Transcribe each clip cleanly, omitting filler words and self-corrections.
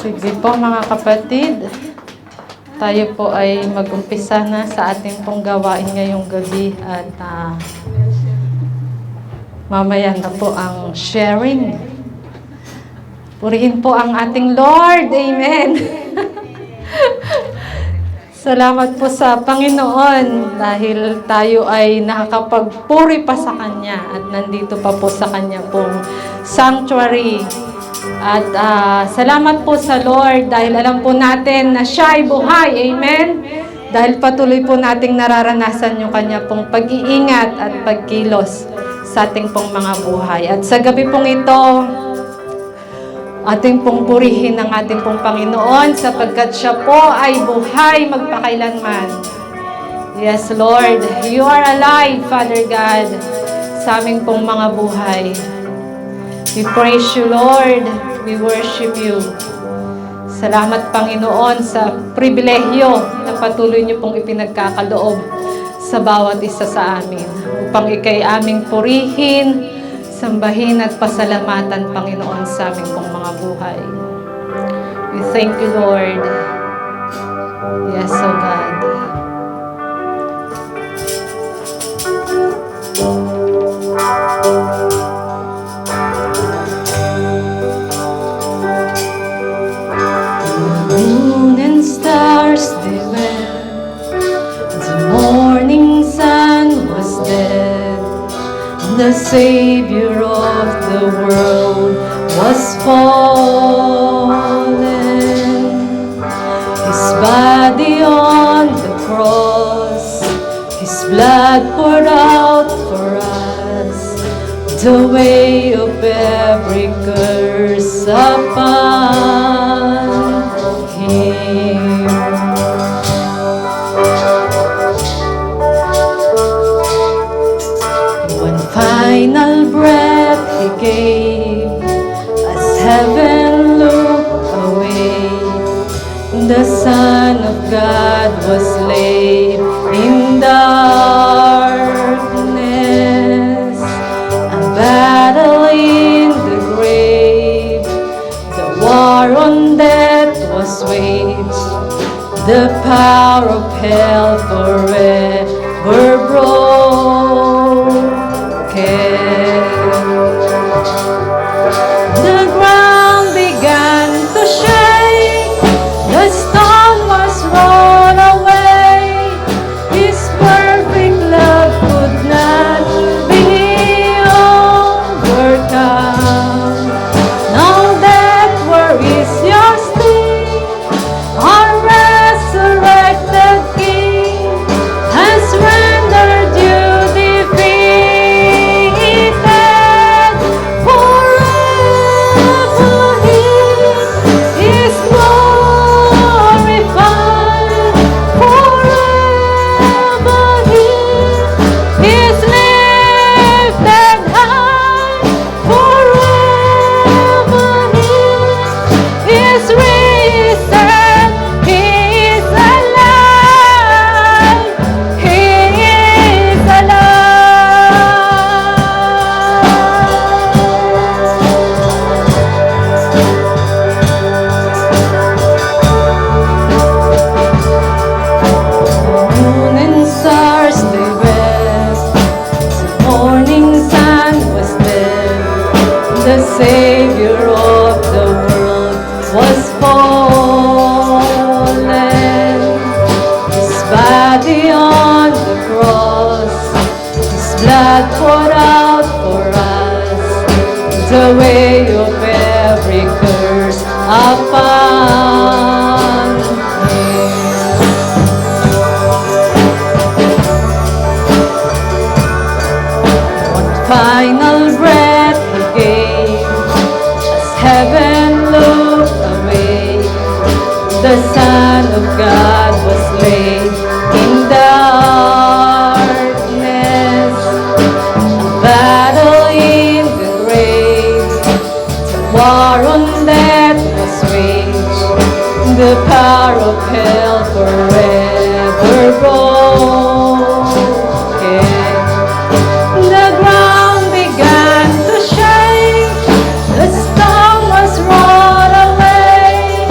Sige po mga kapatid, tayo po ay mag-umpisa na sa ating pong gawain ngayong gabi at mamaya na po ang sharing. Purihin po ang ating Lord. Amen. Salamat po sa Panginoon dahil tayo ay nakakapagpuri pa sa Kanya at nandito pa po sa Kanya pong sanctuary. At salamat po sa Lord dahil alam po natin na siya ay buhay. Amen? Dahil patuloy po nating nararanasan yung Kanya pong pag-iingat at pagkilos sa ating pong mga buhay. At sa gabi pong ito, ating pong purihin ang ating pong Panginoon sapagkat siya po ay buhay magpakailanman. Yes, Lord, you are alive, Father God, sa aming pong mga buhay. We praise you, Lord. We worship you. Salamat, Panginoon, sa pribilehyo na patuloy niyo pong ipinagkakaloob sa bawat isa sa amin upang ikay aming purihin, sambahin at pasalamatan, Panginoon, sa aming pong mga buhay. We thank you, Lord. Yes, O God. The moon and stars, they were. The morning sun was dead. The Savior of the world was fallen. His body on the cross, His blood poured out for us, the way of every curse upon Him. Final breath He gave as heaven looked away. The Son of God was laid in darkness. A battle in the grave, the war on death was waged. The power of hell forever broke. The ground began to shake, the stone was rolled away. His perfect love could not be overcome. Now death, where is your sting? Our resurrected King has rendered you Savior of the world was fallen. His body on the cross, His blood poured out for us, the way of every curse upon Him. One final breath He gave, heaven looked away. The Son of God was laid in darkness. A battle in the grave, the war on death was waged. The power of hell forever broken. The ground began to shake, the stone was rolled away.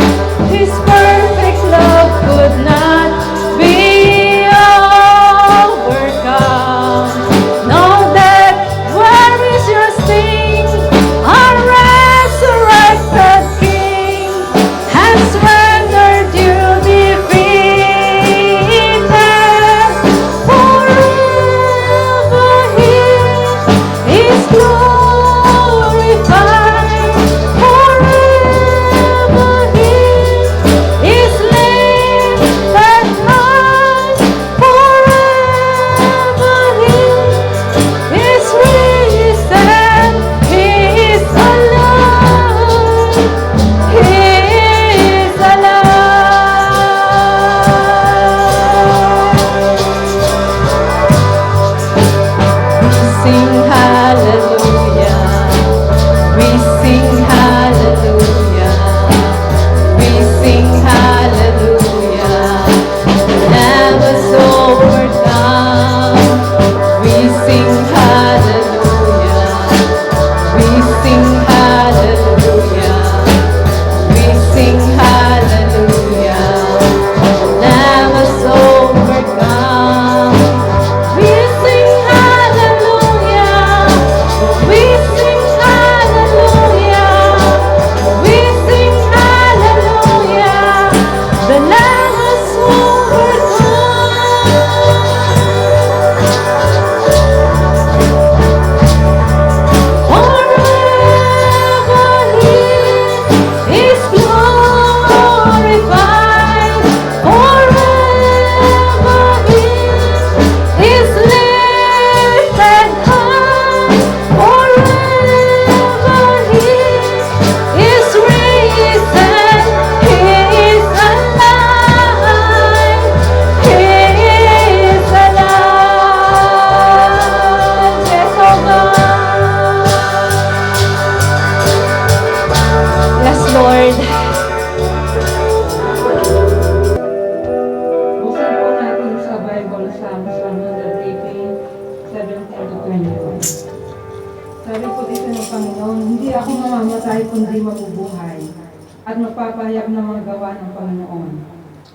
at magpapahayag ng mga gawa ng Panginoon.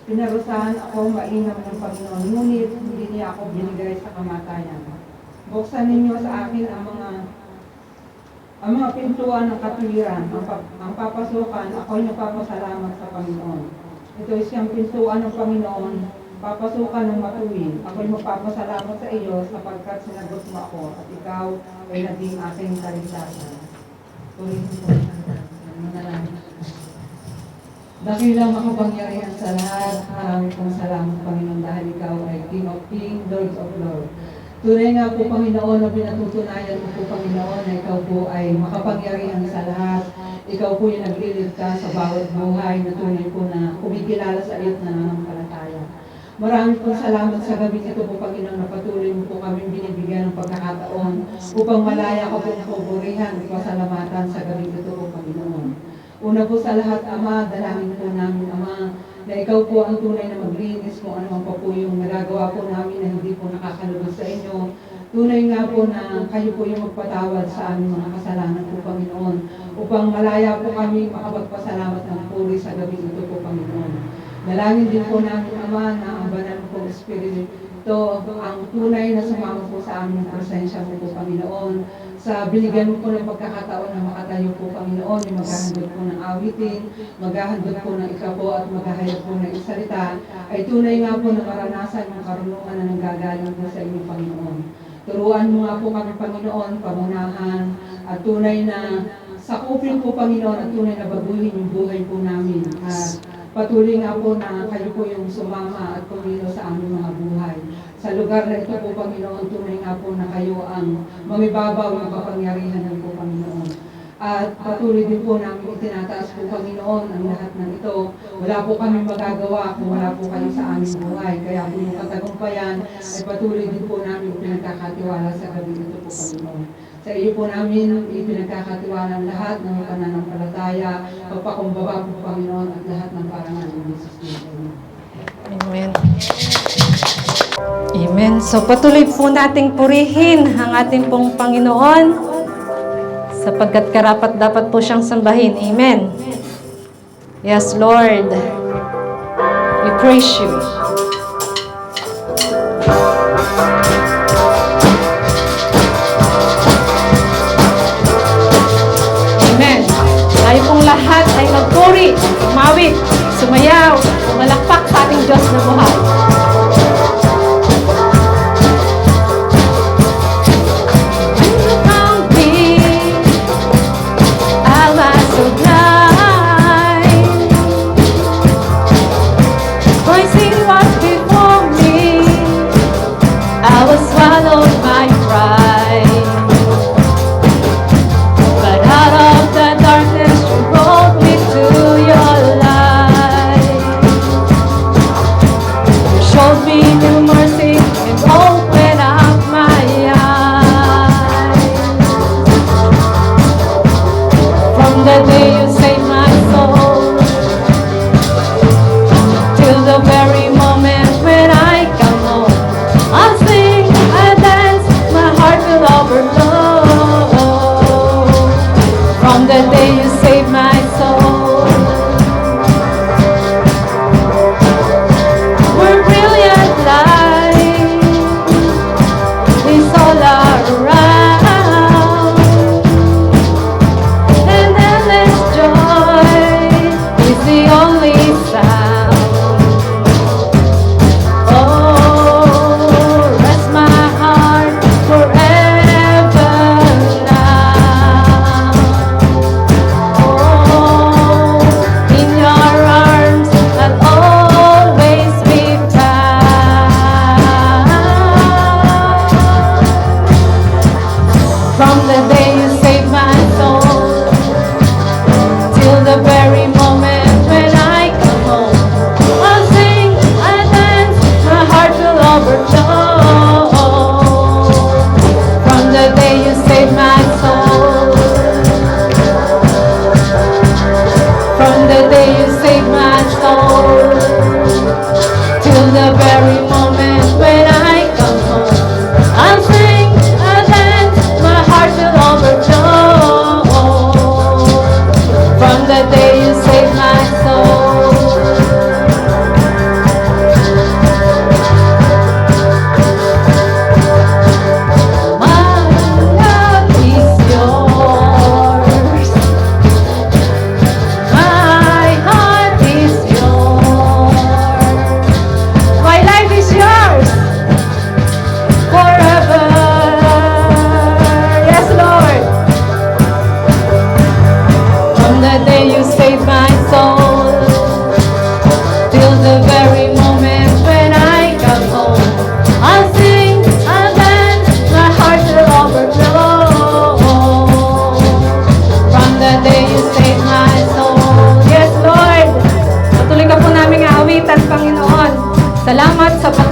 Pinarusahan ako mainam ng Panginoon, ngunit hindi niya ako binigay sa kamatayan. Buksan ninyo sa akin ang mga pintuan ng katwiran, ang papasukan, ako'y nagpapasalamat sa Panginoon. Ito ay siyang pintuan ng Panginoon, papasukan ng matuwid. Ako'y magpapasalamat sa iyo sapagkat sinagot mo ako at ikaw ay naging aking kaligtasan. Tuloy po. Dakilang makapangyarihan sa lahat, marami pong salamat Panginoon dahil ikaw ay King of Kings, Lord of Lords. Tunay nga po Panginoon na pinatutunayan mo po Panginoon na ikaw po ay makapangyarihan sa lahat. Ikaw po yung nagliligtas sa bawat buhay na tunay po na kumikilala sa iyo at nananampalataya. Marami pong salamat sa gabi ito po Panginoon na patuloy mo po kami binibigyan ng pagkakataon upang malaya ko po napupurihan at pasalamatan sa gabi ito po Panginoon. Una po sa lahat, Ama, dalangin po namin, Ama, na ikaw po ang tunay na maglinis kung ano man pa po yung nagagawa po namin na hindi po nakakalugod sa inyo. Tunay nga po na kayo po yung magpatawad sa aming mga kasalanan po, Panginoon, upang malaya po kami makapagpasalamat ng puri sa gabi ito po, Panginoon. Dalangin din po namin, Ama, na ang banal pong Espiritu ang tunay na sumama po sa aming presensya po, Panginoon, sa binigyan mo po ng pagkakataon na makatayo po, Panginoon, yung maghahandog po ng awitin, maghahandog po ng ikapo at maghahayag po ng isalita, ay tunay nga po na maranasan yung karunungan na nanggagaling po sa inyong Panginoon. Turuan mo nga po kami, Panginoon, pamunahan at tunay na sakupin po, Panginoon, at tunay na baguhin yung buhay po namin. At patuloy nga po na kayo po yung sumama at pumilo sa aming mga buhay. Sa lugar na ito po, Panginoon, tunay nga po na kayo ang mamibabaw ng kapangyarihan ng po, Panginoon. At patuloy din po namin itinataas po, Panginoon, ang lahat ng ito. Wala po kami magagawa kung wala po kayo sa aming buhay. Kaya po yung katagumpayan ay patuloy din po namin pinagkakatiwala sa gabi ito po, Panginoon. Sa iyo po namin ipinagkakatiwala ang lahat ng pananampalataya, pagpakumbaba po, Panginoon, at lahat ng parangal ng Jesus Christ. Amen. Amen. So patuloy po nating purihin ang ating pong Panginoon sapagkat karapat dapat po siyang sambahin. Amen. Yes, Lord. We praise you. Amen. Tayo pong lahat ay magpuri, umawit, sumayaw, umalakpak sa ating Diyos na buhay.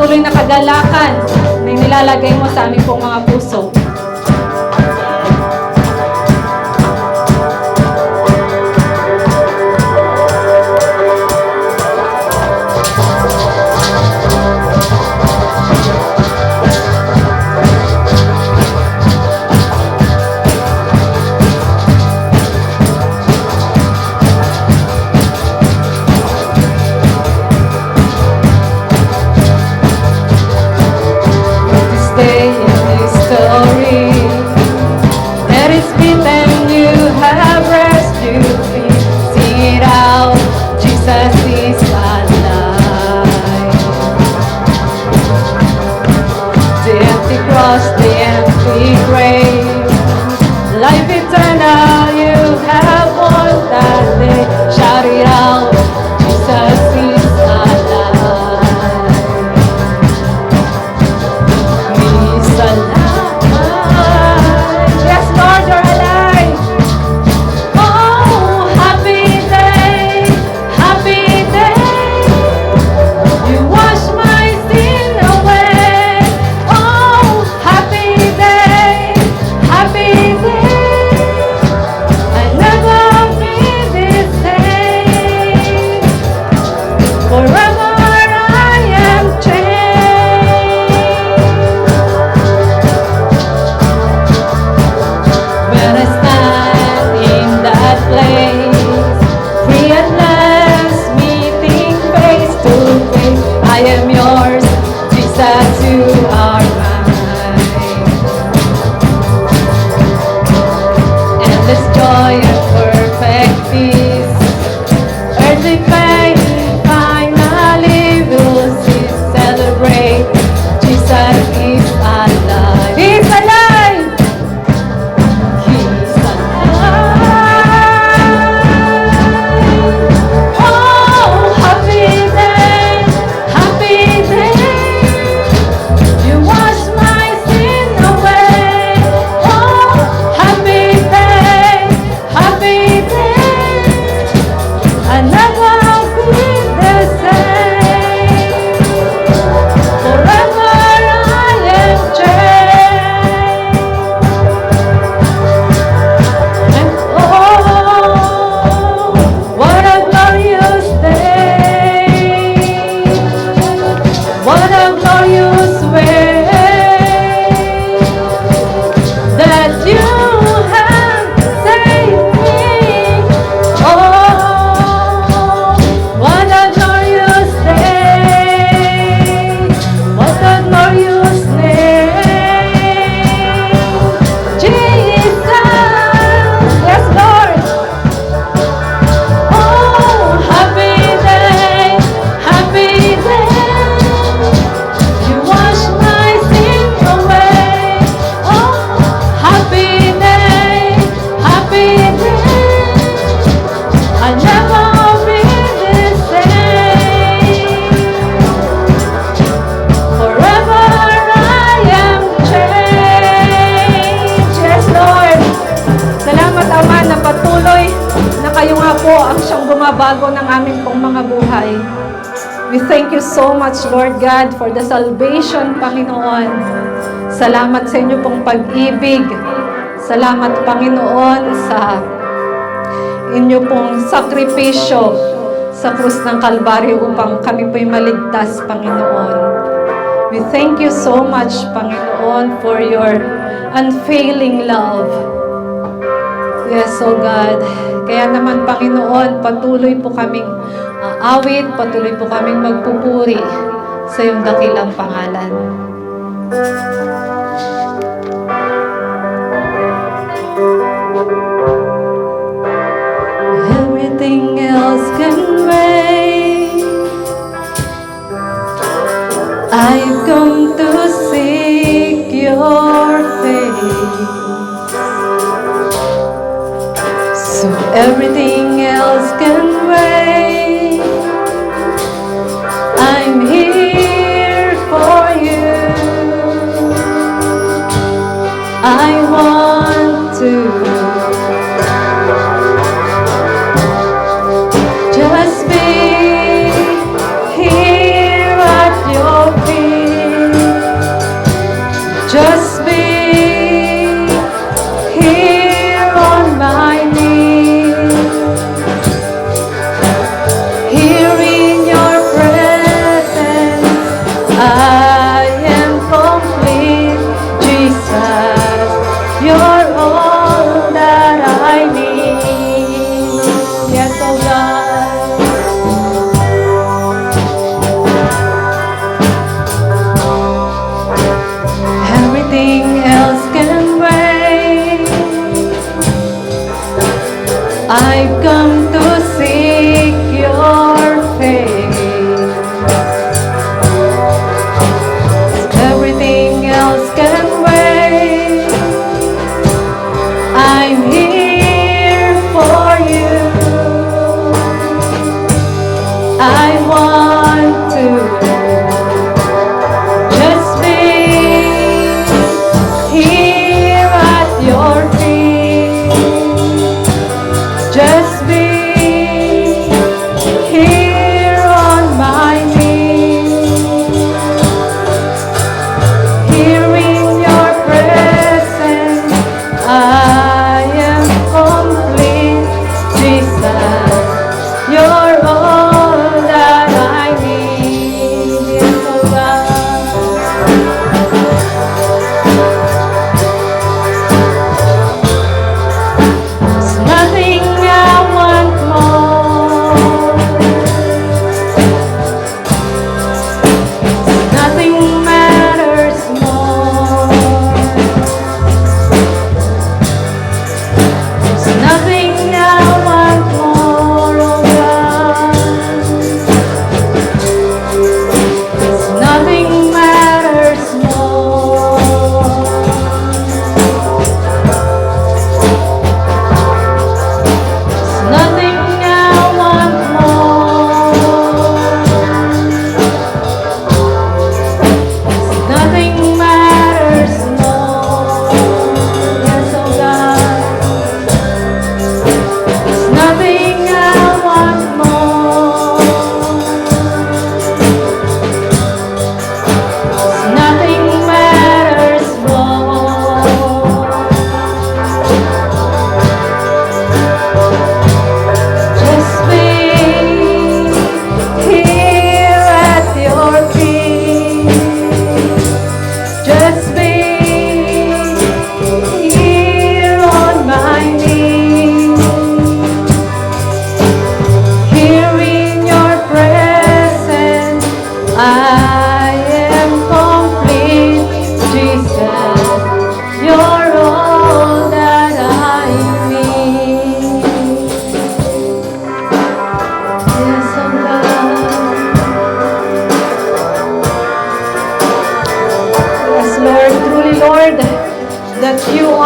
patuloy na kagalakan na nilalagay mo sa aming pong mga puso. Stay in history. Let it speak and you have rescued me. Sing it out, Jesus is alive. The empty cross, the empty grave, life eternal, you have won that day. Shout it out, Jesus is alive. He's alive. Yes, Lord, you're alive. Oh, happy day, happy day. You wash my sin away. Oh, happy day, happy day. I never be the same. Forever I am changed. When I stand in that place, free at last, meeting face to face, I am yours, Jesus, you are mine. Endless joy and perfect peace, earthly pain finally will cease. Celebrate, Jesus is alive. He's alive. He's alive. Oh, happy day, happy day. You wash my sin away. Oh, happy day, happy day. I never be the same. Forever I am changed. And oh, what a glorious day. What a glorious way that you have saved me. Oh, what a glorious day. What a glorious name. Jesus. Yes, Lord. Oh, happy day, happy day. You wash my sin away. Oh, happy day, happy day. I'll never be the same. Forever I am changed. Yes, Lord. Salamat, Ama, na patuloy na kayo nga po ang siyang bumabago ng aming pong mga buhay. We thank you so much, Lord God, for the salvation, Panginoon. Salamat sa inyo pong pag-ibig. Salamat, Panginoon, sa inyo pong sakripisyo sa krus ng Kalbaryo upang kami po'y maligtas, Panginoon. We thank you so much, Panginoon, for your unfailing love. Yes, oh God. Kaya naman, Panginoon, patuloy po kaming aawit, patuloy po kaming magpupuri sa iyong dakilang pangalan. Everything else can wait. I've come to seek your face. So everything else can wait. I'm here for you.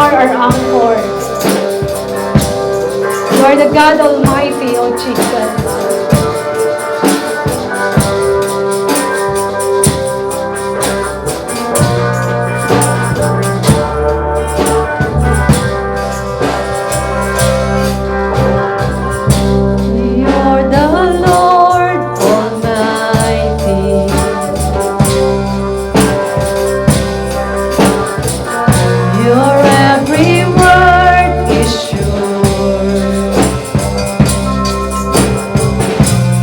are our anchor. You are the God Almighty, O Jesus. You're the Lord Almighty. Your every word is sure,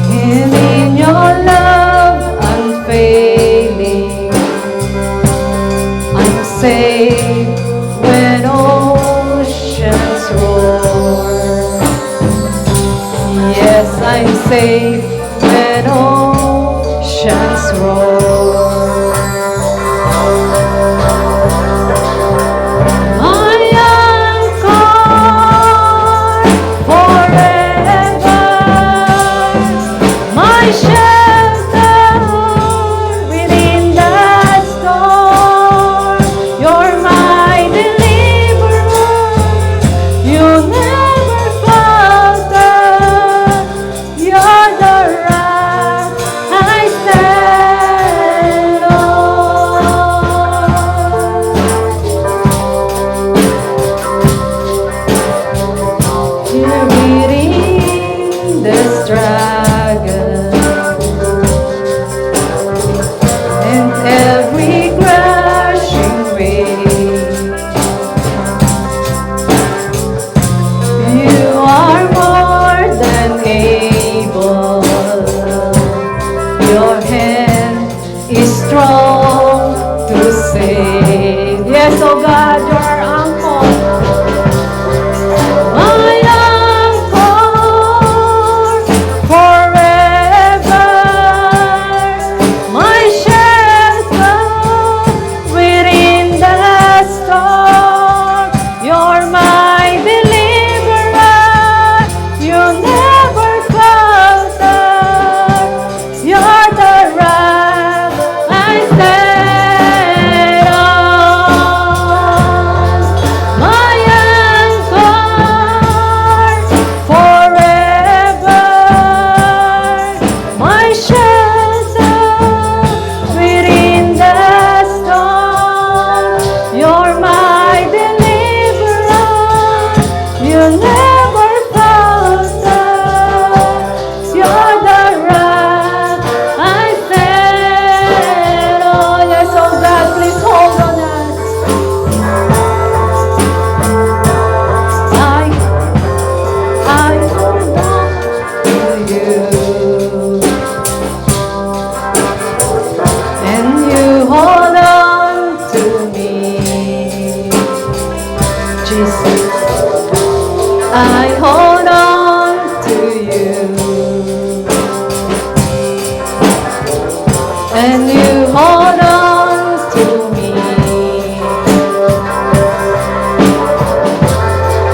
and in your love unfailing, I'm safe when oceans roar. Yes, I'm safe when oceans roar. My anchor forever, my shelter within the storm. You're my deliverer, you never falter. You're the rock I stand on. You're beating the struggle and every crashing wave. You are more than able. Your hand is strong to save. Yes, oh God, you are anchor. My anchor forever, my shelter within the storm. You're my deliverer, you never falter. You're the rock I stand on. My anchor forever, my shelter within the storm. You're my deliverer, you never falter. You're the rock I stand on. Yes, oh God, please hold on us. I hold on to you, and you hold on to me, Jesus. I hold on to you, and you hold on to me.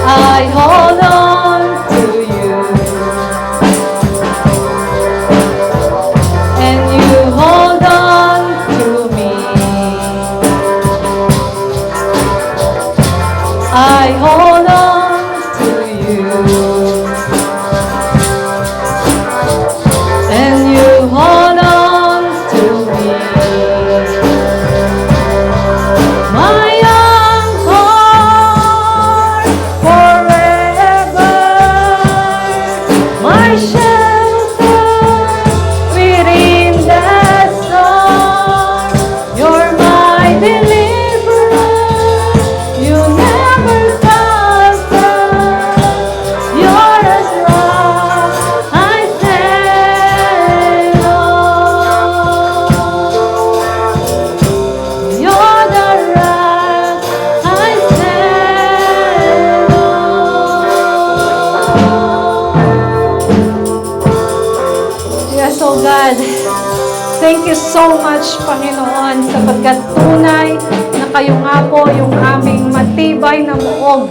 I hold on to you, and you hold on to me. I hold on to you, and you hold on to me. My anchor forever, my shelter within the storm. You're my deliverer, you never falter. You're the rock I stand on. You're the rock I stand on. Yes, oh God. Thank you so much, Panginoon, sapagkat tunay na kayo nga po yung aming matibay na muog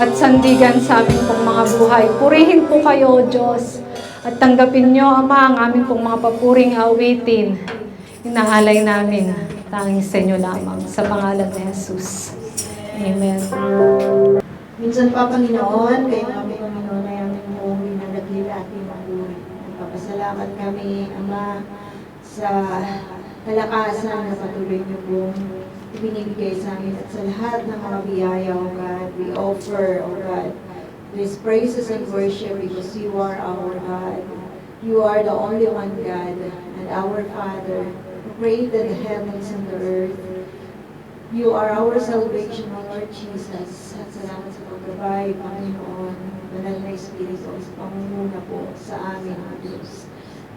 at sandigan sa aming pong mga buhay. Purihin po kayo, Diyos, at tanggapin niyo, Ama, ang aming pong mga papuring awitin. Inaalay namin, tanging sa inyo lamang, sa pangalan ni Jesus. Amen. Minsan pa, Panginoon, kayo kami, Panginoon, ay aming mong binanagila at pinagpuri. Nagpapasalamat kami, Ama, sa kalakasan na patuloy niyo pong ibinibigay sa amin at sa lahat ng mga biyaya, O God. We offer, O God, these praises and worship because you are our God. You are the only one God and our Father who created the heavens and the earth. You are our salvation, O Lord Jesus. At salamat sa paggabay, Panginoon. Banal na Espiritu, sa pangunguna po sa amin, O Diyos.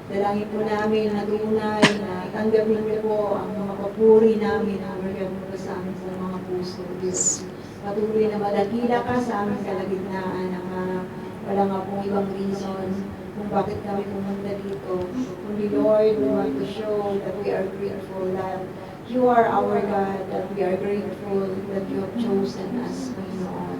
Dalangin po namin na tunay na tanggapin niyo po ang mga papuri namin, ang regalo po sa amin sa mga puso, O Diyos. Patuloy na madakila ka sa aming kalagitnaan na wala nga pong ibang reason kung bakit kami pumunta dito. Kundi Lord, we want to show that we are grateful that you are our God, that we are grateful that you have chosen us, Panginoon.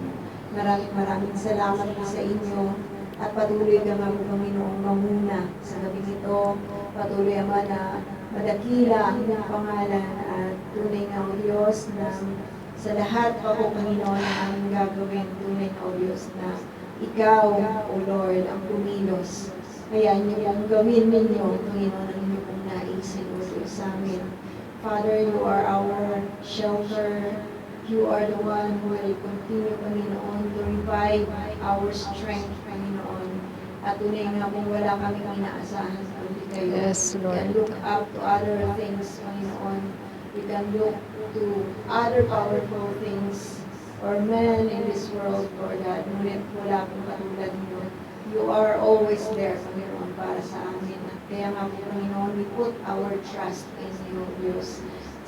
Maraming salamat po sa inyo at patuloy ka nga po, Panginoon, mamuna sa gabi ito. Patuloy, Ama, na madakila ang iyong pangalan at tunay nga, O Diyos, na sa lahat pa po, Panginoon, na aming gagawin, tunay na, O Diyos, na ikaw, O Lord, ang kumilos. Kaya niyo pong gawin ninyo, Panginoon, ang inyo pong naisin, O Diyos, sa amin. Father, you are our shelter. You are the one who will continue, Panginoon, to revive our strength, Panginoon. At tunay nga kung wala kaming inaasahan, kundi kayo. Yes, We can Lord. look up to other things, Panginoon. We can look to other powerful things or men in this world, Lord God. Ngunit wala kong katulad mo. You are always there, Panginoon, para sa amin. Kaya nga po, Panginoon, we put our trust in you, Diyos.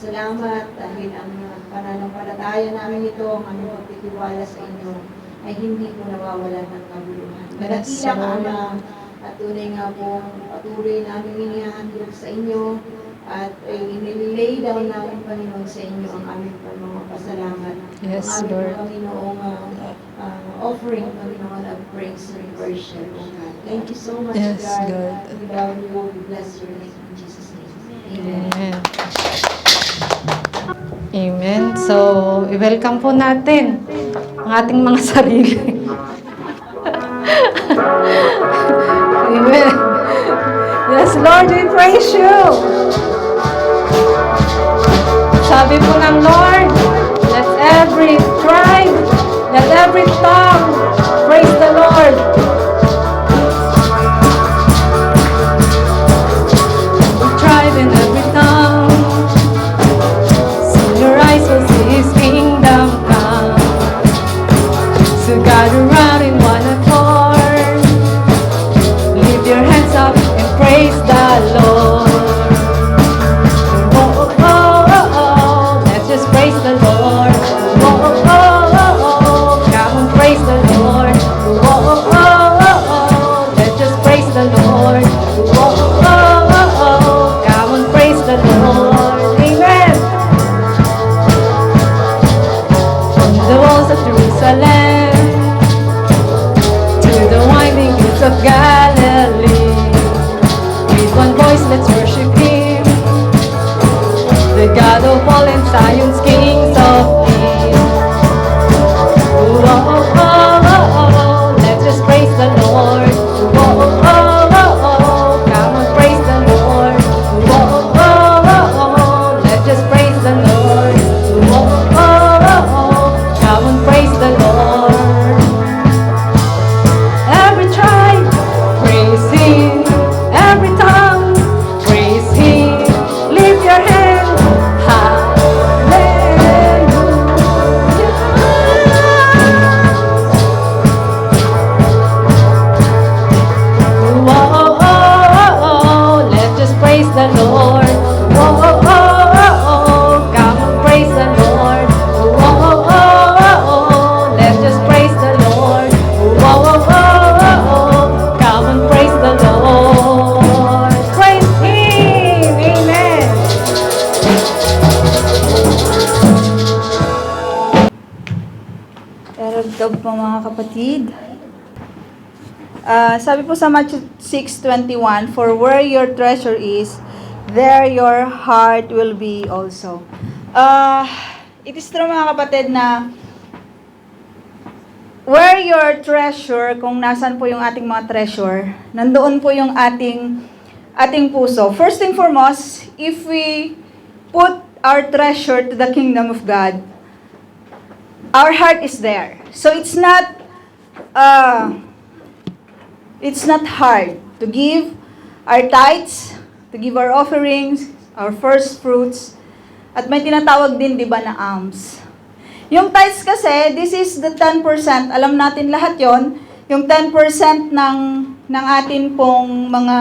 Salamat dahil ang pananampalataya namin ito, ang aming pagtitiwala sa inyo, ay hindi po nawawalan ng kabuluhan. Yes, Madakila ka, Lord. Ama, at tunay nga po, patuloy namin inihandog sa inyo, at inilay down namin, Panginoon, sa inyo ang aming mga pasalamat. Yes, ang aming Lord. Panginoong offering, Panginoon, of praise and worship, O God. Thank you so much, Yes, God. God. We love you. We bless your name in Jesus' name. Amen. Amen. Amen. So, i-welcome po natin ang ating mga sarili. Amen. Yes, Lord, we praise you. Sabi po ng Lord, let every tribe, let every tongue praise the Lord. Tribe and every tongue, so your eyes will see His kingdom come. So gather around in one accord, lift your hands up and praise the Lord. Oh, oh, oh, oh, oh, let's just praise the Lord. Oh, oh, oh, oh, oh, come and praise the Lord. Oh, oh, oh, oh, oh, let's just praise the Lord. Oh, oh, oh, oh, oh, come and praise the Lord. Amen. From the walls of Jerusalem to the winding hills of Galilee, with one voice let's worship Him, the God of all and Zion's kings of kings. Oh, oh, oh, oh, oh, let's just praise the Lord. Oh, oh, oh, oh, oh, come and praise the Lord. Oh, oh, oh, oh, oh, let's just praise the Lord. Oh, oh, oh, oh, come and praise the Lord. Every tribe, praise Him. Every tongue, praise Him. Lift your hands, hallelujah. Oh, oh, oh, oh, let's just praise the Lord. Oh, oh, oh, oh, come and praise the Lord. Oh, oh, oh, oh, let's just praise the Lord. Oh, oh, oh, come and praise the Lord. Praise Him, Amen. Eragdog po mga kapatid. Sabi po sa Matthew 6:21, for where your treasure is, there your heart will be also. It is true mga kapatid na where your treasure, kung nasan po yung ating mga treasure, nandoon po yung ating puso. First and foremost, if we put our treasure to the kingdom of God, our heart is there. So it's not hard to give our tithes, to give our offerings, our first fruits, at may tinatawag din, di ba, na alms. Yung tithes kasi, this is the 10%, alam natin lahat yon, yung 10% ng atin pong mga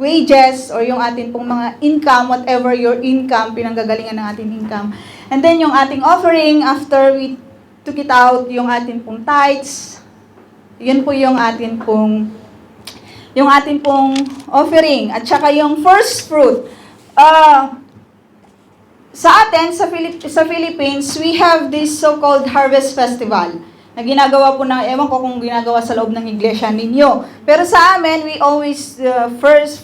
wages or yung atin pong mga income, whatever your income, pinanggagalingan ng ating income. And then yung ating offering, after we took it out, yung atin pong tithes, yun po yung atin pong offering. At saka yung first fruit. Sa atin, sa Philippines, we have this so-called Harvest Festival na ginagawa po ng, ewan ko kung ginagawa sa loob ng iglesia ninyo. Pero sa amin, we always, first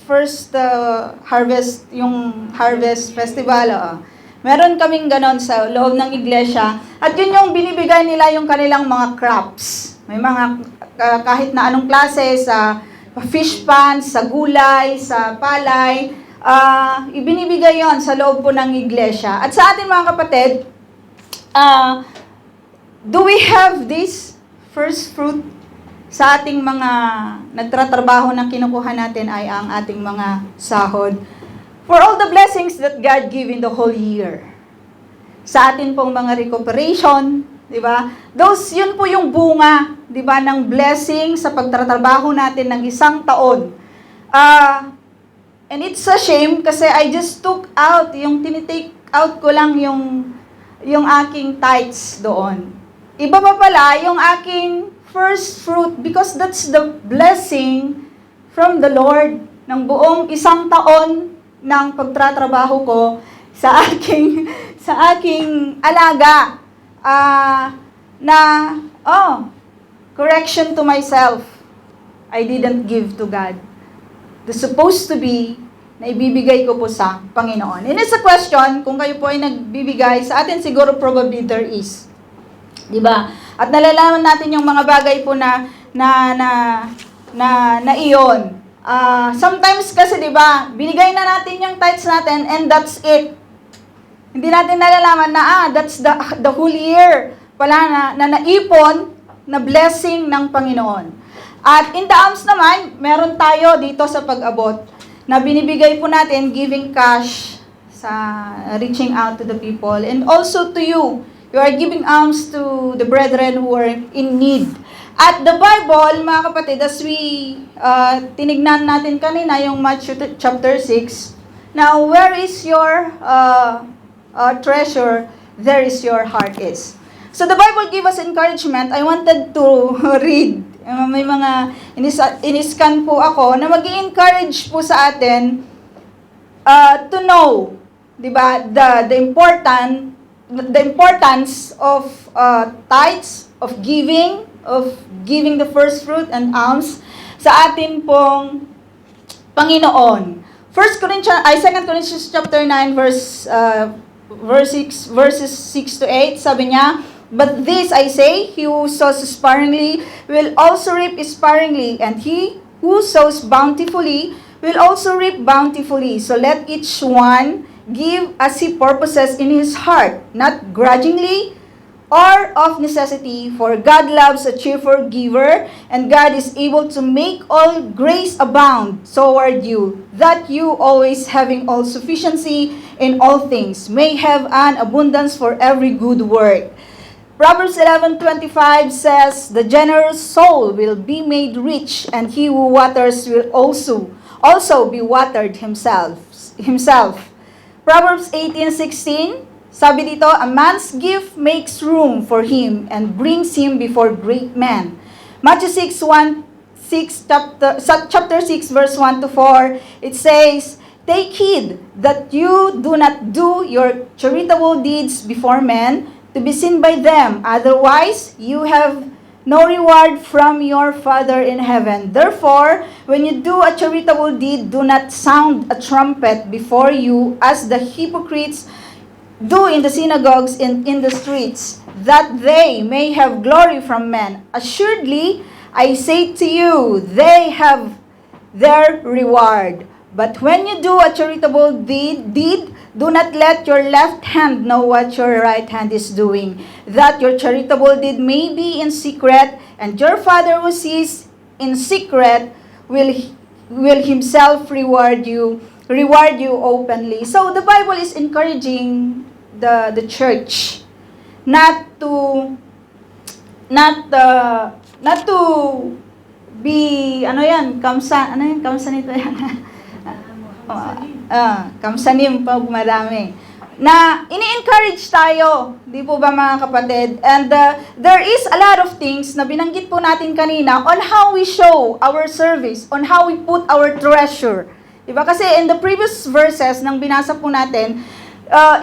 harvest, yung Harvest Festival, meron kaming ganon sa loob ng iglesia. At yun yung binibigay nila yung kanilang mga crops. May mga, kahit na anong klase, sa fish pan, sa gulay, sa palay, ibinibigay yon sa loob po ng iglesia. At sa atin mga kapatid, do we have this first fruit? Sa ating mga nagtatrabaho na kinukuha natin ay ang ating mga sahod. For all the blessings that God give in the whole year. Sa atin pong mga recuperation, di ba? Yun po yung bunga, di ba, ng blessing sa pagtatrabaho natin ng isang taon. And it's a shame kasi I just took out, yung tinitake out ko lang yung aking tithes doon. Iba pa pala yung aking first fruit because that's the blessing from the Lord ng buong isang taon ng pagtatrabaho ko sa aking alaga. Correction to myself. I didn't give to God. The supposed to be na ibibigay ko po sa Panginoon. And it's a question, kung kayo po ay nagbibigay, sa atin siguro probably there is. Diba? At nalalaman natin yung mga bagay po na iyon. Sometimes kasi, diba, binigay na natin yung tithes natin and that's it. Hindi natin nalalaman na, that's the whole year pala na naipon na blessing ng Panginoon. At in the alms naman, meron tayo dito sa pag-abot na binibigay po natin, giving cash sa reaching out to the people. And also to you, you are giving alms to the brethren who are in need. At the Bible, mga kapatid, as we tinignan natin kanina, yung Matthew chapter 6, now where is your treasure, there is your heart is. So the Bible gave us encouragement. I wanted to read. May mga iniscan po ako na mag-i-encourage po sa atin to know, di ba, the importance of tithes, of giving the first fruit and alms sa atin pong Panginoon. 2 Corinthians chapter 9 verses 6 to 8, sabi niya, "But this I say, he who sows sparingly will also reap sparingly, and he who sows bountifully will also reap bountifully. So let each one give as he purposes in his heart, not grudgingly or of necessity, for God loves a cheerful giver, and God is able to make all grace abound toward you, that you always having all sufficiency in all things may have an abundance for every good work." Proverbs 11:25 says, "The generous soul will be made rich, and he who waters will also be watered himself." Proverbs 18:16, sabi dito, "A man's gift makes room for him and brings him before great men." Matthew chapter 6 verse 1 to 4, it says, "Take heed that you do not do your charitable deeds before men, to be seen by them. Otherwise, you have no reward from your Father in heaven. Therefore, when you do a charitable deed, do not sound a trumpet before you as the hypocrites do in the synagogues and in the streets, that they may have glory from men. Assuredly, I say to you, they have their reward. But when you do a charitable deed, do not let your left hand know what your right hand is doing, that your charitable deed may be in secret, and your Father who sees in secret will himself reward you openly. So the Bible is encouraging the church not to be kamsa nito yan. Kamsanim pag marami. Na ini-encourage tayo, di po ba mga kapatid? And there is a lot of things na binanggit po natin kanina on how we show our service, on how we put our treasure. Diba? Kasi in the previous verses nang binasa po natin,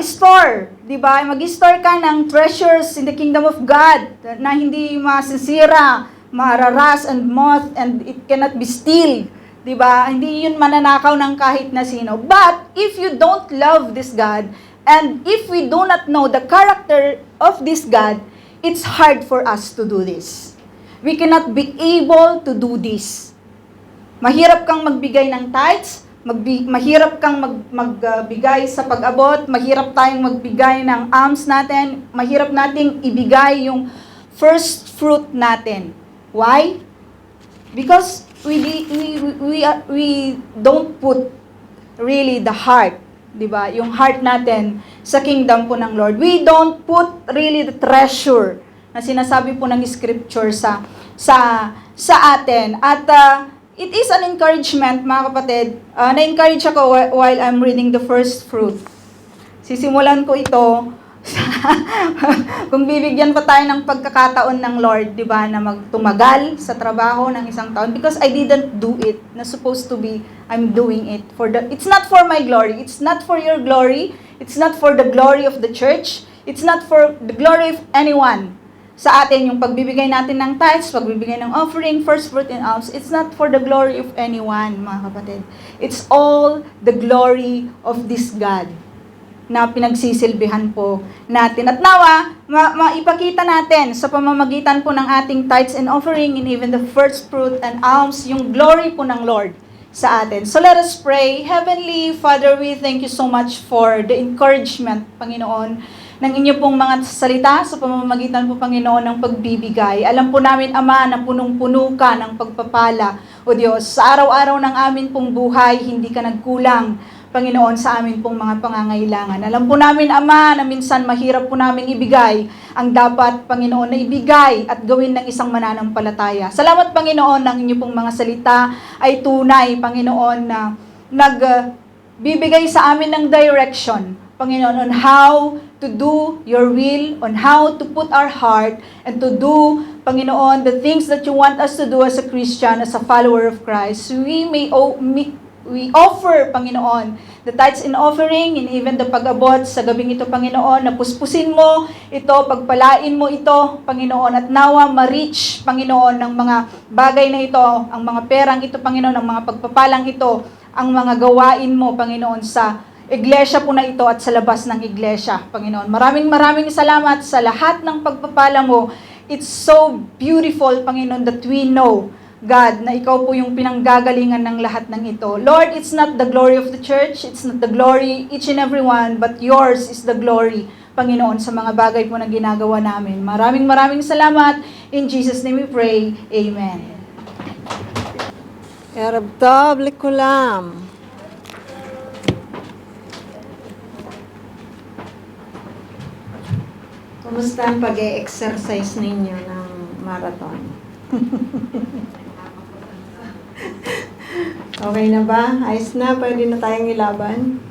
store, diba? Mag-store ka ng treasures in the kingdom of God na hindi masisira, mararas and moth, and it cannot be stealed. Diba? Hindi yun mananakaw ng kahit na sino. But if you don't love this God, and if we do not know the character of this God, it's hard for us to do this. We cannot be able to do this. Mahirap kang magbigay ng tithes, mahirap kang magbigay sa pag-abot, mahirap tayong magbigay ng alms natin, mahirap nating ibigay yung first fruit natin. Why? Because we don't put really the heart, di ba? Yung heart natin sa kingdom po ng Lord. We don't put really the treasure na sinasabi po ng scripture sa atin. At it is an encouragement, mga kapatid. Na-encourage ako while I'm reading the first fruit. Sisimulan ko ito kung bibigyan pa tayo ng pagkakataon ng Lord, di ba, na magtumagal sa trabaho ng isang taon, because I didn't do it, na supposed to be, I'm doing it it's not for my glory, it's not for your glory, it's not for the glory of the church, it's not for the glory of anyone. Sa atin, yung pagbibigay natin ng tithes, pagbibigay ng offering, first fruit and alms, it's not for the glory of anyone, mga kapatid. It's all the glory of this God na pinagsisilbihan po natin. At nawa, maipakita natin sa pamamagitan po ng ating tithes and offering and even the first fruit and alms, yung glory po ng Lord sa atin. So let us pray. Heavenly Father, we thank you so much for the encouragement, Panginoon, ng inyo pong mga salita sa pamamagitan po, Panginoon, ng pagbibigay. Alam po namin, Ama, na punong-puno ka ng pagpapala, O Diyos. Sa araw-araw ng amin pong buhay, hindi ka nagkulang, Panginoon, sa amin pong mga pangangailangan. Alam po namin, Ama, na minsan mahirap po namin ibigay ang dapat, Panginoon, na ibigay at gawin ng isang mananampalataya. Salamat, Panginoon, ng inyo pong mga salita ay tunay, Panginoon, na nagbibigay sa amin ng direction, Panginoon, on how to do your will, on how to put our heart, and to do, Panginoon, the things that you want us to do as a Christian, as a follower of Christ. We offer, Panginoon, the tithes and offering, and even the pag-abot sa gabing ito, Panginoon, na puspusin mo ito, pagpalain mo ito, Panginoon, at nawa ma-reach, Panginoon, ng mga bagay na ito, ang mga perang ito, Panginoon, ang mga pagpapalang ito, ang mga gawain mo, Panginoon, sa iglesia po na ito at sa labas ng iglesia, Panginoon. Maraming salamat sa lahat ng pagpapala mo. It's so beautiful, Panginoon, that we know, God, na ikaw po yung pinanggagalingan ng lahat ng ito. Lord, it's not the glory of the church, it's not the glory each and every one, but yours is the glory, Panginoon, sa mga bagay po na ginagawa namin. Maraming salamat. In Jesus' name we pray. Amen. Arab Tab, Likulam. Kumusta ang pag-e-exercise ninyo ng marathon? Okay na ba? Ayos na? Pwede na tayong ilaban?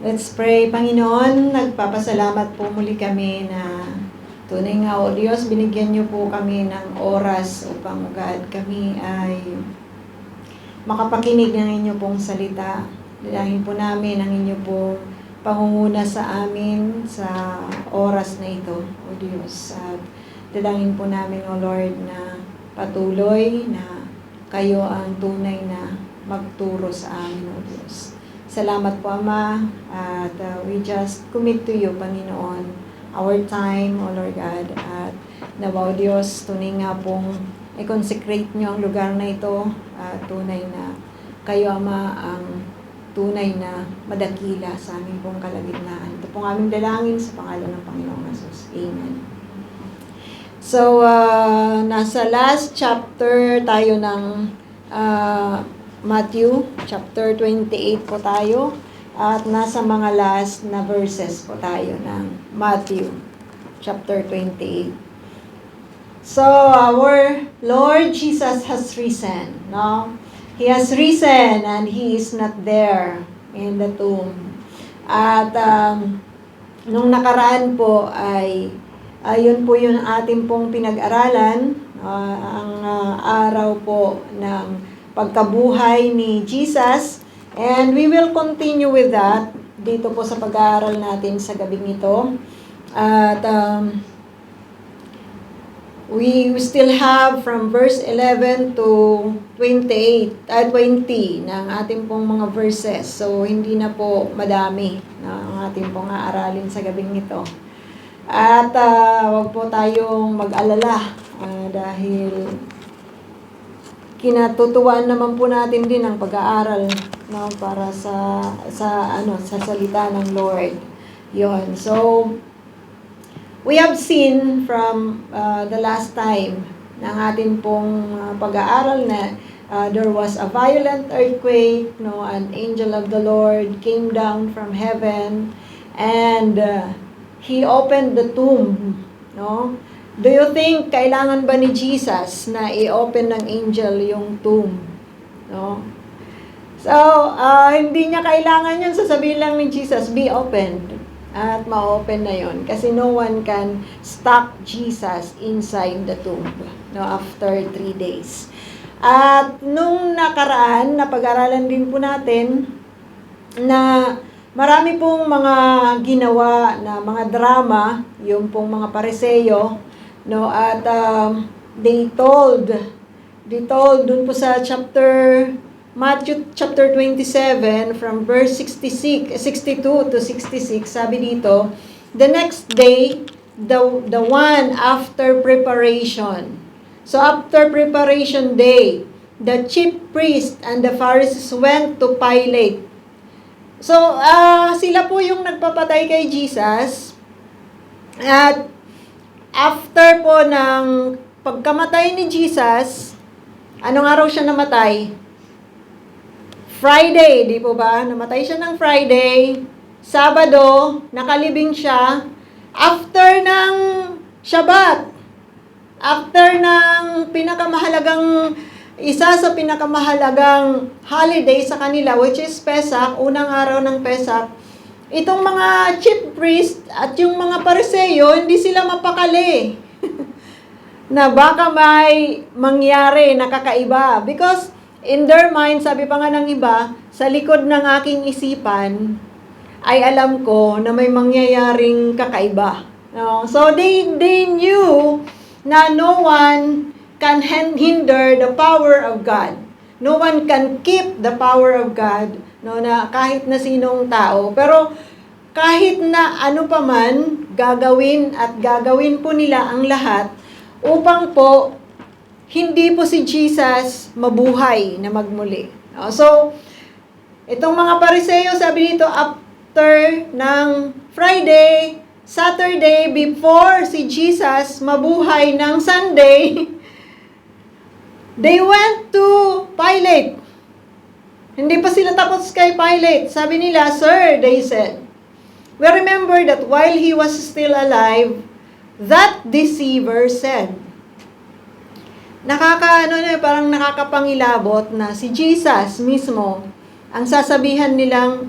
Let's pray. Panginoon, nagpapasalamat po muli kami na tunay nga, O Diyos, binigyan niyo po kami ng oras upang, God, kami ay makapakinig ng inyo pong salita. Dalahin po namin ang inyo pong pangunguna sa amin sa oras na ito, O Diyos. At dalangin po namin, O Lord, na patuloy na kayo ang tunay na magturo sa amin, O Diyos. Salamat po, Ama, at we just commit to you, Panginoon, our time, O Lord God, at nabaw Diyos, tunay nga pong i-consecrate nyo ang lugar na ito, tunay na kayo, Ama, ang tunay na madakila sa aming pong kalagitnaan. Ito pong aming dalangin sa pangalan ng Panginoong Jesus. Amen. So, nasa last chapter tayo ng Matthew, chapter 28 po tayo. At nasa mga last na verses po tayo ng Matthew, chapter 28. So, our Lord Jesus has risen, no? He has risen and He is not there in the tomb. At nung nakaraan po ay yun po yung ating pong pinag-aralan, ang araw po ng pagkabuhay ni Jesus. And we will continue with that dito po sa pag-aaral natin sa gabing ito. At we still have from verse 11 to 20 ng ating pong mga verses. So, hindi na po madami na ang ating pong aaralin sa gabing ito. At wag po tayong mag-alala dahil kinatutuwaan naman po natin din ang pag-aaral, no, para sa salita ng Lord. Yon. So we have seen from the last time ng atin pong pag-aaral na there was a violent earthquake, no, an angel of the Lord came down from heaven and He opened the tomb, no? Do you think kailangan ba ni Jesus na i-open ng angel yung tomb? No? So, hindi niya kailangan yun. Sasabihin lang ni Jesus, be opened. At ma-open na yun. Kasi no one can stop Jesus inside the tomb, no, after 3 days. At nung nakaraan, napag-aralan din po natin na marami pong mga ginawa na mga drama, yung pong mga Pariseyo, no, at they told dun po sa Matthew chapter 27 from verse 62 to 66, sabi dito, the next day, the one after preparation. So after preparation day, the chief priest and the Pharisees went to Pilate. So, sila po yung nagpapatay kay Jesus. At after po ng pagkamatay ni Jesus, anong araw siya namatay? Friday, di po ba? Namatay siya ng Friday. Sabado, nakalibing siya. After ng Shabbat, after ng isa sa pinakamahalagang holiday sa kanila, which is Pesach, unang araw ng Pesach, itong mga chief priest at yung mga Pariseyo, hindi sila mapakali na baka may mangyari na kakaiba. Because in their mind, sabi pa nga ng iba, sa likod ng aking isipan, ay alam ko na may mangyayaring kakaiba. No? So they knew na no one can hinder the power of God. No one can keep the power of God, no, na kahit na sinong tao. Pero kahit na ano pa man, gagawin po nila ang lahat upang po hindi po si Jesus mabuhay na magmuli. No? So, itong mga Pariseyo, sabi dito, after ng Friday, Saturday, before si Jesus mabuhay ng Sunday, they went to Pilate. Hindi pa sila tapos kay Pilate. Sabi nila, "Sir," they said, "we remember that while he was still alive, that deceiver said." Parang nakakapangilabot na si Jesus mismo, ang sasabihan nilang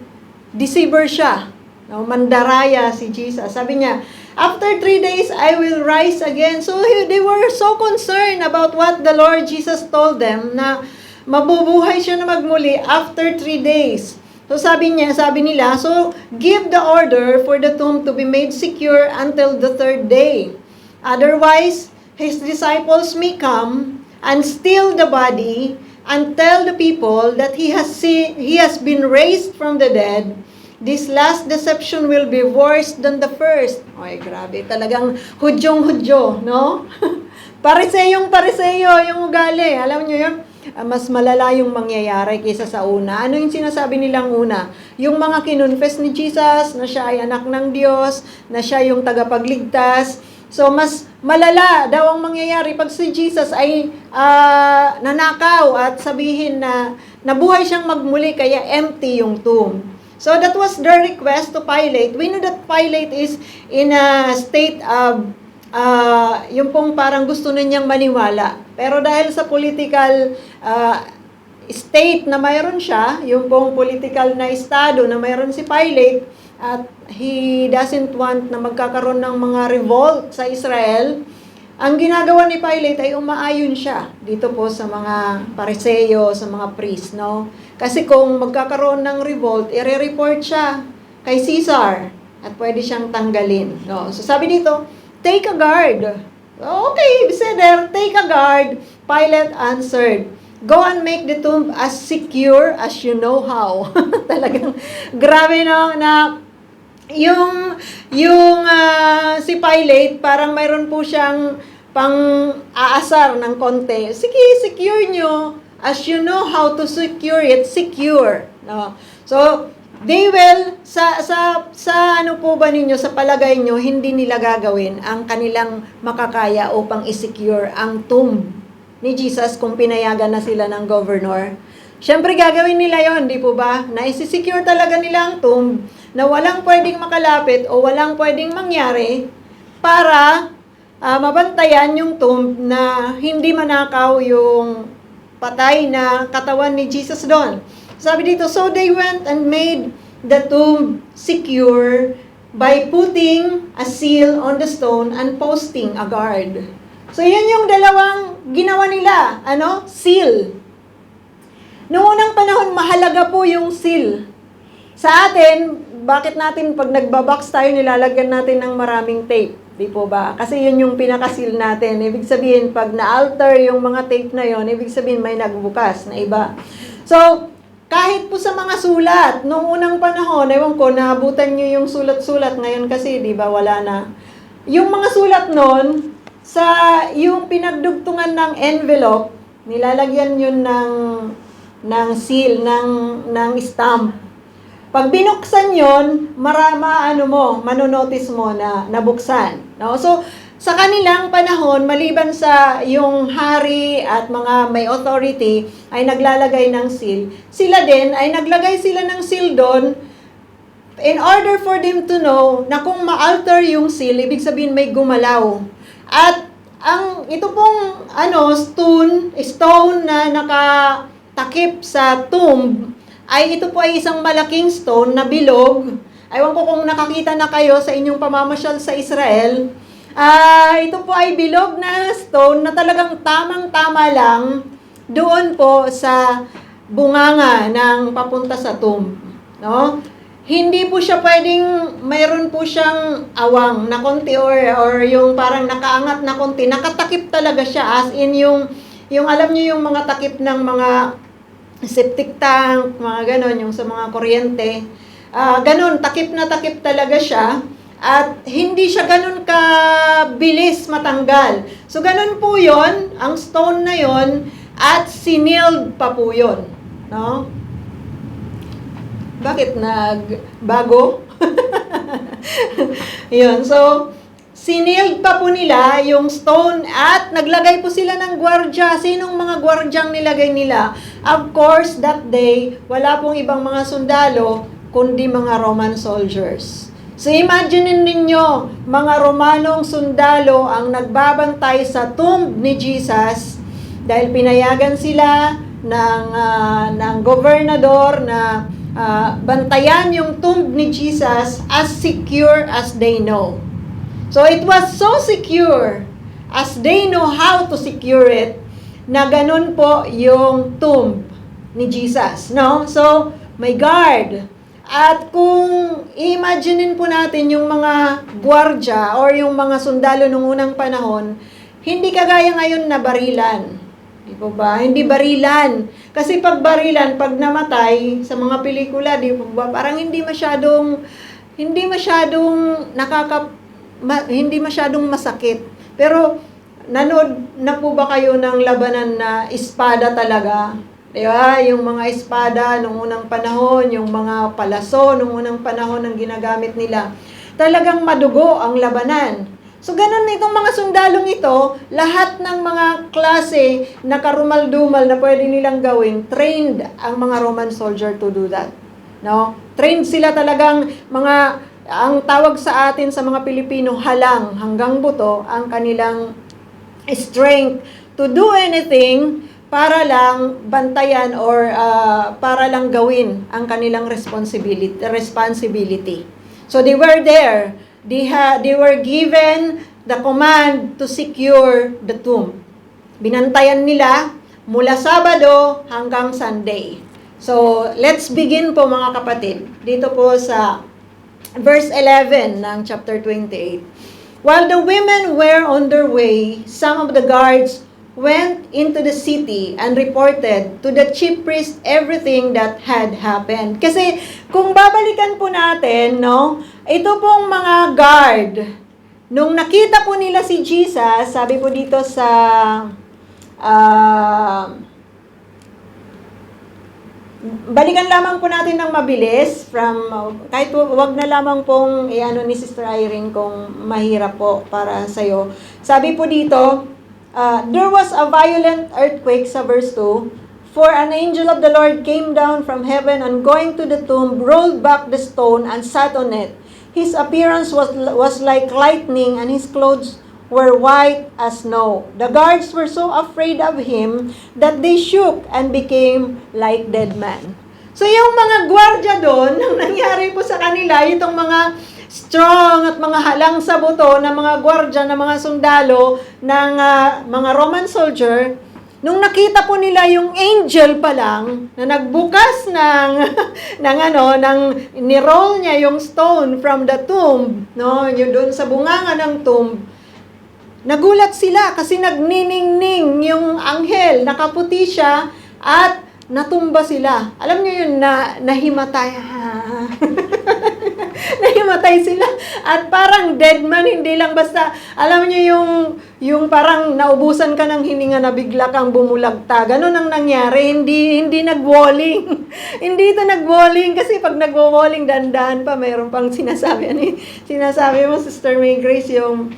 deceiver siya. No, mandaraya si Jesus. Sabi niya, after 3 days, I will rise again. So, they were so concerned about what the Lord Jesus told them na mabubuhay siya na magmuli after 3 days. So, sabi nila, so, give the order for the tomb to be made secure until the 3rd day. Otherwise, his disciples may come and steal the body and tell the people that he has been raised from the dead, this last deception will be worse than the first. Ay, grabe. Talagang hudyong-hudyo, no? Pariseyong yung ugali. Alam nyo yun? Mas malala yung mangyayari kaysa sa una. Ano yung sinasabi nilang una? Yung mga kinonfess ni Jesus na siya ay anak ng Diyos, na siya yung tagapagligtas. So, mas malala daw ang mangyayari pag si Jesus ay nanakaw at sabihin na nabuhay siyang magmuli kaya empty yung tomb. So, that was their request to Pilate. We know that Pilate is in a state of, yung pong parang gusto na niyang maniwala. Pero dahil sa political state na mayroon siya, yung pong political na estado na mayroon si Pilate, at he doesn't want na magkakaroon ng mga revolt sa Israel, ang ginagawa ni Pilate ay umaayon siya dito po sa mga Pariseyo, sa mga priest, no? Kasi kung magkakaroon ng revolt, i-report siya kay Caesar at pwede siyang tanggalin, no? So sabi dito, take a guard. Okay, said there, take a guard. Pilate answered, go and make the tomb as secure as you know how. Talagang grabe, no, na yung si Pilate, parang mayroon po siyang pang-aasar ng konti. Sige, secure nyo. As you know how to secure it, secure. No? So, they will, sa ano po ba ninyo, sa palagay nyo, hindi nila gagawin ang kanilang makakaya upang isecure ang tomb ni Jesus kung pinayagan na sila ng governor. Siyempre, gagawin nila yon, di po ba? Na isi-secure talaga nila ang tomb, na walang pwedeng makalapit o walang pwedeng mangyari para mabantayan yung tomb na hindi manakaw yung patay na katawan ni Jesus doon. Sabi dito, so they went and made the tomb secure by putting a seal on the stone and posting a guard. So yan yung dalawang ginawa nila, seal. Noong unang panahon, mahalaga po yung seal. Sa atin, bakit natin pag nagbabox tayo, nilalagyan natin ng maraming tape? Di po ba? Kasi yun yung pinakasil natin. Ibig sabihin, pag na-alter yung mga tape na yon, ibig sabihin may nagbukas na iba. So, kahit po sa mga sulat, noong unang panahon, ewan ko, naabutan nyo yung sulat-sulat. Ngayon kasi, di ba, wala na. Yung mga sulat nun, sa yung pinagdugtungan ng envelope, nilalagyan yun ng seal, ng stamp. Pag binuksan yon, manonotice mo na nabuksan. No? So, sa kanilang panahon, maliban sa yung hari at mga may authority ay naglalagay ng seal, sila din ay naglagay sila ng seal doon in order for them to know na kung ma-alter yung seal, ibig sabihin may gumalaw. At ito pong stone na nakatakip sa tomb, ay ito po ay isang malaking stone na bilog. Aywan ko kung nakakita na kayo sa inyong pamamasyal sa Israel. Ito po ay bilog na stone na talagang tamang-tama lang doon po sa bunganga ng papunta sa tomb. No? Hindi po siya pwedeng, mayroon po siyang awang na konti or yung parang nakaangat na konti. Nakatakip talaga siya as in yung alam niyo yung mga takip ng mga septic tank, mga ganon, yung sa mga kuryente. Ganon, takip na takip talaga siya. At hindi siya ganon kabilis matanggal. So, ganon po yon ang stone na yon at sinilled pa po yon. No? Bakit nagbago? Yun, so, sinilled pa po nila yung stone at naglagay po sila ng gwardya. Sinong mga gwardyang nilagay nila? Of course, that day, wala pong ibang mga sundalo, kundi mga Roman soldiers. So, imagine ninyo, mga Romanong sundalo ang nagbabantay sa tomb ni Jesus dahil pinayagan sila ng gobernador na bantayan yung tomb ni Jesus as secure as they know. So, it was so secure as they know how to secure it na ganun po yung tomb ni Jesus. No? So, may guard. At kung i-imaginein po natin yung mga gwardya or yung mga sundalo nung unang panahon, hindi kagaya ngayon na barilan. Di po ba? Hindi barilan. Kasi pag barilan, pag namatay sa mga pelikula, di po ba? Parang hindi masyadong masakit. Pero nanood na po ba kayo ng labanan na espada talaga? Di ba? Yung mga espada nung unang panahon, yung mga palaso nung unang panahon ang ginagamit nila. Talagang madugo ang labanan. So, ganun itong mga sundalong ito, lahat ng mga klase na karumal-dumal na pwede nilang gawin, trained ang mga Roman soldier to do that. No? Trained sila talagang ang tawag sa atin sa mga Pilipino, halang hanggang buto, ang kanilang strength to do anything para lang bantayan or para lang gawin ang kanilang responsibility. So, they were there. They were given the command to secure the tomb. Binantayan nila mula Sabado hanggang Sunday. So, let's begin po mga kapatid. Dito po sa verse 11 ng chapter 28. While the women were on their way, some of the guards went into the city and reported to the chief priest everything that had happened. Kasi kung babalikan po natin, no, ito pong mga guard, nung nakita po nila si Jesus, sabi po dito sa balikan lamang po natin ng mabilis from kahit wag na lamang pong iano ni Sister Irene kung mahirap po para sa iyo. Sabi po dito, there was a violent earthquake sa verse 2, for an angel of the Lord came down from heaven and going to the tomb, rolled back the stone and sat on it. His appearance was like lightning and his clothes were white as snow. The guards were so afraid of him that they shook and became like dead men. So yung mga gwardya doon, nang nangyari po sa kanila, itong mga strong at mga halang sa buto na mga gwardya, na mga sundalo ng mga Roman soldier, nung nakita po nila yung angel pa lang na nagbukas ng ni-roll niya yung stone from the tomb, no, yung doon sa bunganga ng tomb, nagulat sila kasi nagniningning yung anghel, nakaputi siya at natumba sila. Alam niyo yun, nahimatay. Nahimatay sila. At parang dead man, hindi lang basta, alam niyo yung parang naubusan ka ng hininga na bigla kang bumulagta. Ganun ang nangyari. Hindi nag-walling. Hindi ito nag-walling kasi pag nag-walling, dandan pa, mayroon pang sinasabi mo, Sister May Grace, yung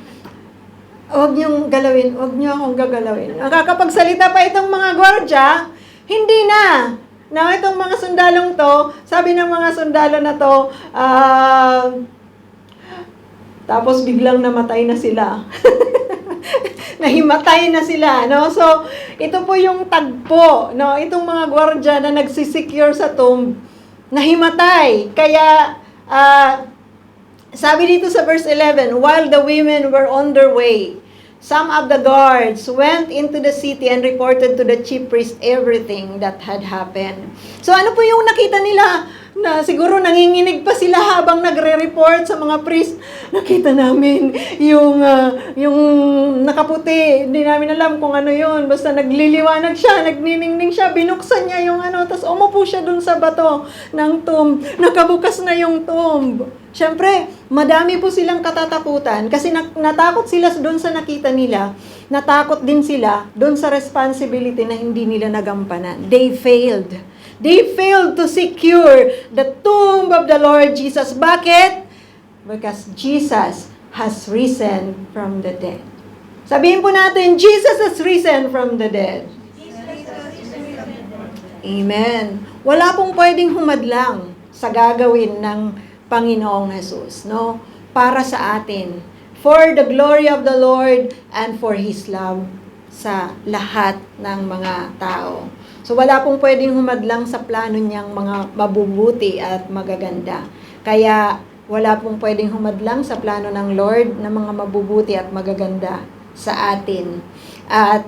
huwag niyong galawin, huwag niyo akong gagalawin. Ang kakapagsalita pa itong mga gwardya, hindi na. Now, itong mga sundalong to, sabi ng mga sundalo na to, tapos biglang namatay na sila. Nahimatay na sila, no? So, ito po yung tagpo, no? Itong mga gwardya na nagsisecure sa tomb, nahimatay. Kaya, sabi dito sa verse 11, while the women were on their way, some of the guards went into the city and reported to the chief priest everything that had happened. So ano po yung nakita nila? Na siguro nanginginig pa sila habang nagre-report sa mga priest. Nakita namin yung nakaputi. Hindi namin alam kung ano yun. Basta nagliliwanag siya, nagniningning siya, binuksan niya yung tapos umupo siya dun sa bato ng tomb. Nakabukas na yung tomb. Siyempre, madami po silang katatakutan kasi natakot sila doon sa nakita nila. Natakot din sila doon sa responsibility na hindi nila nagampanan. They failed. They failed to secure the tomb of the Lord Jesus. Bakit? Because Jesus has risen from the dead. Sabihin po natin, Jesus has risen from the dead. Amen. Wala pong pwedeng humadlang sa gagawin ng Panginoong Jesus, no? Para sa atin. For the glory of the Lord and for His love sa lahat ng mga tao. So wala pong pwedeng humadlang sa plano niyang mga mabubuti at magaganda. Kaya wala pong pwedeng humadlang sa plano ng Lord na mga mabubuti at magaganda sa atin. At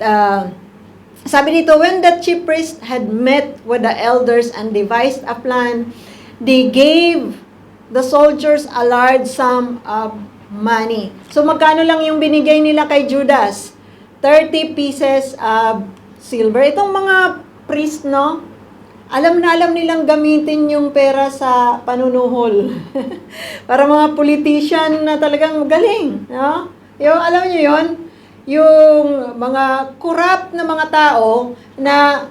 sabi dito, when the chief priest had met with the elders and devised a plan, they gave the soldiers a large sum of money. So magkano lang yung binigay nila kay Judas? 30 pieces of silver. Itong mga priest, no? Alam na alam nilang gamitin yung pera sa panunuhol. Para mga politician na talagang galing, no? Yung, alam niyo yon, yung mga corrupt na mga tao na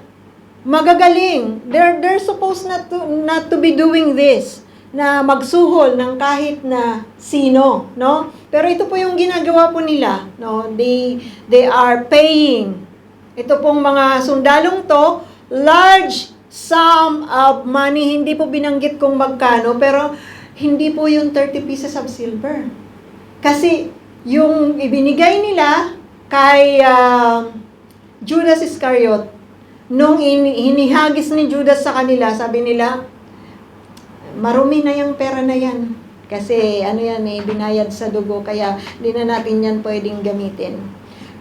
magagaling. They're supposed not to be doing this, na magsuhol ng kahit na sino, no? Pero ito po yung ginagawa po nila, no? They are paying. Ito pong mga sundalong to, large sum of money, hindi po binanggit kung magkano, pero hindi po yung 30 pieces of silver. Kasi yung ibinigay nila kay Judas Iscariot, nung hinihagis ni Judas sa kanila, sabi nila, marumi na yung pera na yan. Kasi ano yan binayad sa dugo, kaya di na natin yan pwedeng gamitin.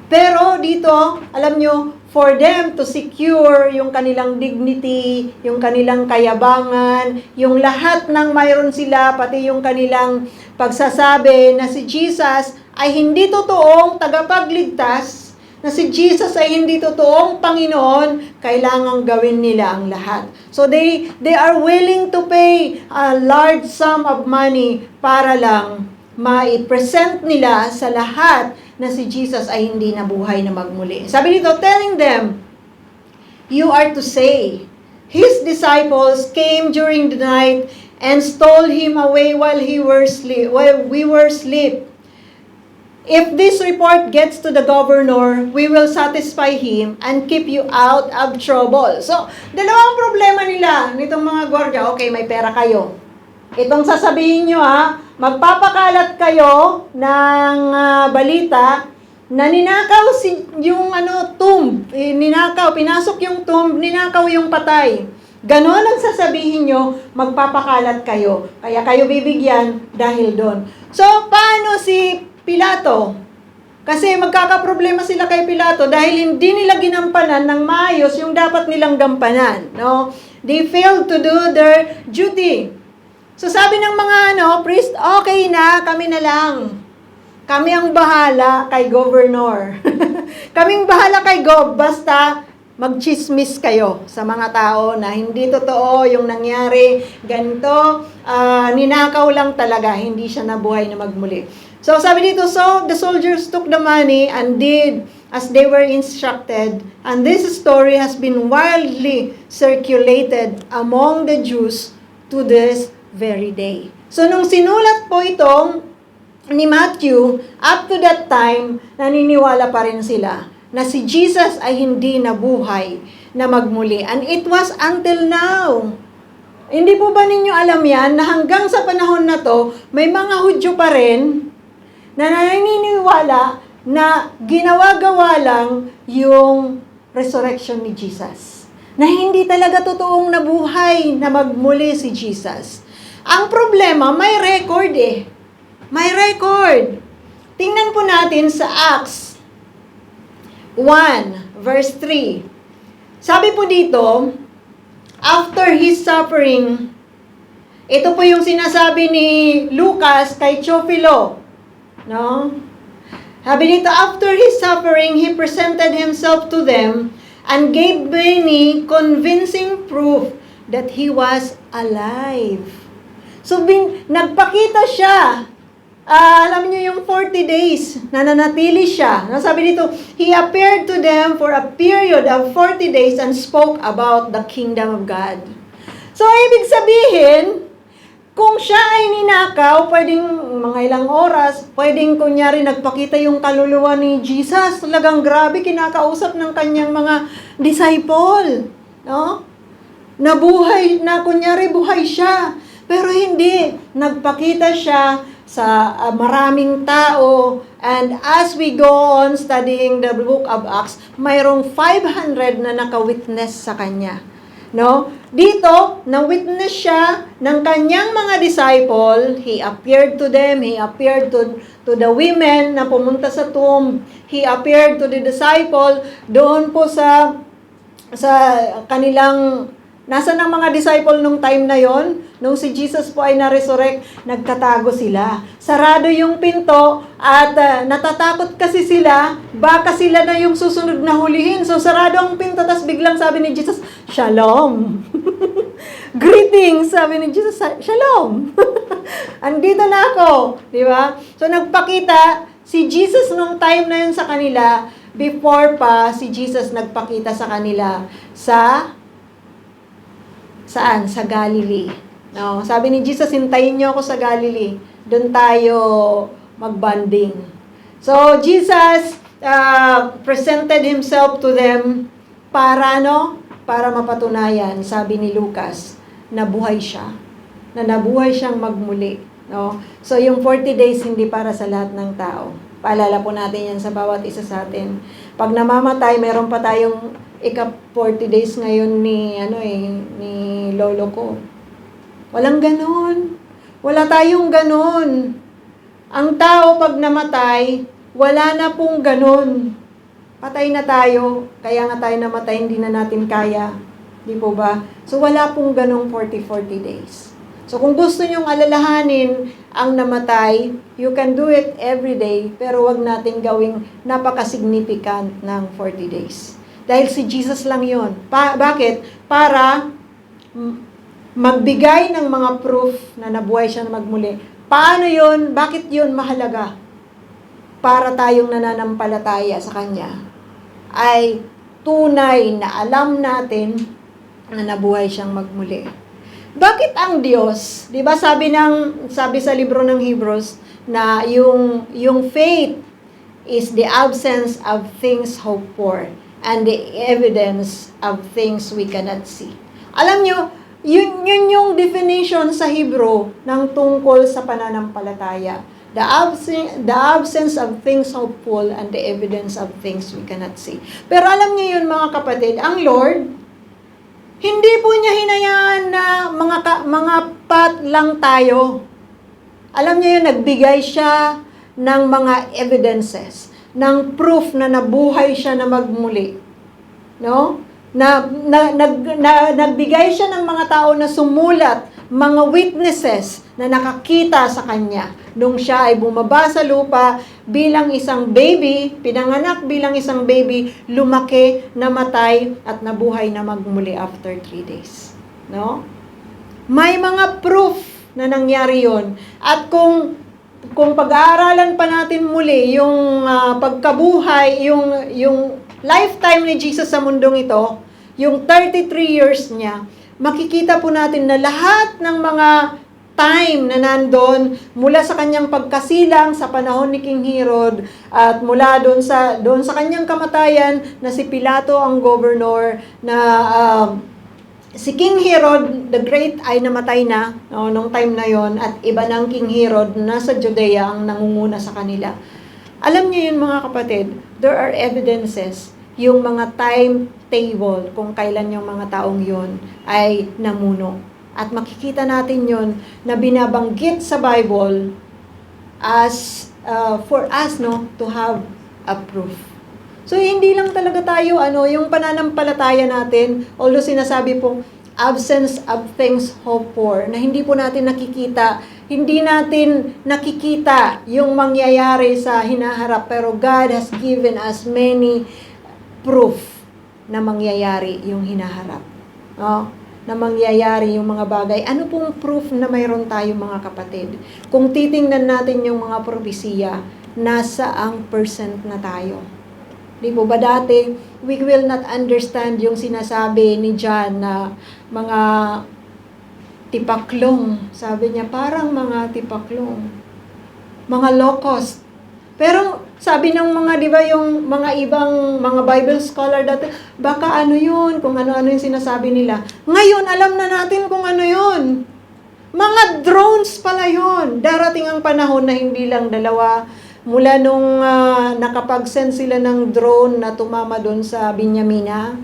Pero dito, alam nyo, for them to secure yung kanilang dignity, yung kanilang kayabangan, yung lahat ng mayroon sila, pati yung kanilang pagsasabi na si Jesus ay hindi totoong tagapagligtas, na si Jesus ay hindi totoong Panginoon, kailangang gawin nila ang lahat. So they are willing to pay a large sum of money para lang ma-present nila sa lahat na si Jesus ay hindi nabuhay na magmuli. Sabi dito, telling them, you are to say, his disciples came during the night and stole him away while we were asleep. If this report gets to the governor, we will satisfy him and keep you out of trouble. So, dalawang problema nila nitong mga gwardiya. Okay, may pera kayo. Itong sasabihin nyo magpapakalat kayo ng balita na ninakaw yung tomb. Pinasok yung tomb, ninakaw yung patay. Ganon ang sasabihin nyo, magpapakalat kayo. Kaya kayo bibigyan dahil doon. So, paano si Pilato? Kasi magkakaproblema sila kay Pilato dahil hindi nila ginampanan ng maayos yung dapat nilang gampanan. No? They failed to do their duty. So sabi ng mga priest, okay na, kami na lang. Kami ang bahala kay governor. Kaming bahala kay Gov, basta magchismis kayo sa mga tao na hindi totoo yung nangyari, ganito, ninakaw lang talaga, hindi siya nabuhay na magmuli. So sabi dito, so the soldiers took the money and did as they were instructed, and this story has been widely circulated among the Jews to this very day. So, nung sinulat po itong ni Matthew, up to that time, naniniwala pa rin sila na si Jesus ay hindi nabuhay na magmuli. And it was until now. Hindi po ba ninyo alam yan na hanggang sa panahon na to, may mga Hudyo pa rin na naniniwala na ginawa-gawa lang yung resurrection ni Jesus. Na hindi talaga totoong nabuhay na magmuli si Jesus. Ang problema, may record May record. Tingnan po natin sa Acts 1, verse 3. Sabi po dito, after his suffering, ito po yung sinasabi ni Lucas kay Teofilo. No? Sabi dito, after his suffering, he presented himself to them and gave many convincing proof that he was alive. So, nagpakita siya. Alam niyo yung 40 days na nanatili siya. Sabi dito, he appeared to them for a period of 40 days and spoke about the kingdom of God. So, ibig sabihin, kung siya ay ninakaw, pwedeng mga ilang oras, pwedeng kunyari nagpakita yung kaluluwa ni Jesus. Talagang grabe, kinakausap ng kanyang mga disciple. No? Nabuhay, na kunyari buhay siya. Pero hindi, nagpakita siya sa maraming tao. And as we go on studying the book of Acts, mayroong 500 na naka-witness sa kanya. No? Dito, na-witness siya ng kanyang mga disciple. He appeared to them, he appeared to the women na pumunta sa tomb. He appeared to the disciple doon po sa kanilang, nasa ng mga disciple nung time na yon? nung si Jesus po ay na-resurrect, nagtatago sila. Sarado yung pinto at natatakot kasi sila, baka sila na yung susunod na hulihin. So sarado ang pinto, tapos biglang sabi ni Jesus, Shalom! Greetings, sabi ni Jesus, Shalom! Andito na ako, di ba? So nagpakita si Jesus nung time na yun sa kanila, before pa si Jesus nagpakita sa kanila saan? Sa Galilee. No, sabi ni Jesus, hintayin niyo ako sa Galilee. Doon tayo magbanding. So Jesus presented himself to them para para mapatunayan, sabi ni Lucas, na buhay siya. Na nabuhay siyang magmuli. No? So yung 40 days hindi para sa lahat ng tao. Paalala po natin yan sa bawat isa sa atin. Pag namamatay, meron pa tayong 40 days ngayon ni lolo ko. Walang ganon. Wala tayong ganon. Ang tao pag namatay, wala na pong ganon. Patay na tayo, kaya nga tayo namatay, hindi na natin kaya. Di po ba? So wala pong ganong 40 days. So kung gusto nyong alalahanin ang namatay, you can do it every day, pero wag nating gawing napaka-significant ng 40 days. Dahil si Jesus lang yon. Bakit? Para magbigay ng mga proof na nabuhay siya na magmuli. Paano yon? Bakit yon mahalaga? Para tayong nananampalataya sa Kanya ay tunay na alam natin na nabuhay siyang magmuli. Bakit ang Diyos? 'Di ba sabi sa libro ng Hebrews na yung faith is the absence of things hoped for and the evidence of things we cannot see. Alam nyo, yun yung definition sa Hebrew ng tungkol sa pananampalataya. The absence of things hopeful and the evidence of things we cannot see. Pero alam niyo yun mga kapatid, ang Lord, hindi po niya hinayaan na mga pat lang tayo. Alam niyo yun, nagbigay siya ng mga evidences, ng proof na nabuhay siya na magmuli. No? Nagbigay siya ng mga tao na sumulat, mga witnesses na nakakita sa kanya nung siya ay bumaba sa lupa bilang isang baby, pinanganak bilang isang baby, lumaki, namatay, at nabuhay na magmuli after 3 days. No? May mga proof na nangyari yon. At kung pag-aaralan pa natin muli yung pagkabuhay, yung lifetime ni Jesus sa mundong ito, yung 33 years niya, makikita po natin na lahat ng mga time na nandun, mula sa kanyang pagkasilang sa panahon ni King Herod, at mula doon sa kanyang kamatayan na si Pilato ang governor, na si King Herod the Great ay namatay na nung time na yon, at iba ng King Herod nasa Judea ang nangunguna sa kanila. Alam niyo yun mga kapatid, there are evidences, yung mga timetable kung kailan yung mga taong yon ay namuno. At makikita natin yon na binabanggit sa Bible as for us to have a proof. So hindi lang talaga tayo yung pananampalataya natin, although sinasabi po absence of things hoped for, na hindi po natin nakikita, hindi natin nakikita yung mangyayari sa hinaharap, pero God has given us many proof na mangyayari yung hinaharap. No? Na mangyayari yung mga bagay. Ano pong proof na mayroon tayo mga kapatid? Kung titingnan natin yung mga propesiya, nasa ang percent na tayo? Di po ba dati, we will not understand yung sinasabi ni John na mga tipaklong. Sabi niya, parang mga tipaklong. Mga locust. Pero sabi ng mga, di ba, yung mga ibang mga Bible scholar dati, baka yun, kung ano-ano yung sinasabi nila. Ngayon, alam na natin kung ano yun. Mga drones pala yun. Darating ang panahon na hindi lang dalawa. Mula nung nakapag-send sila ng drone na tumama doon sa Binyamina,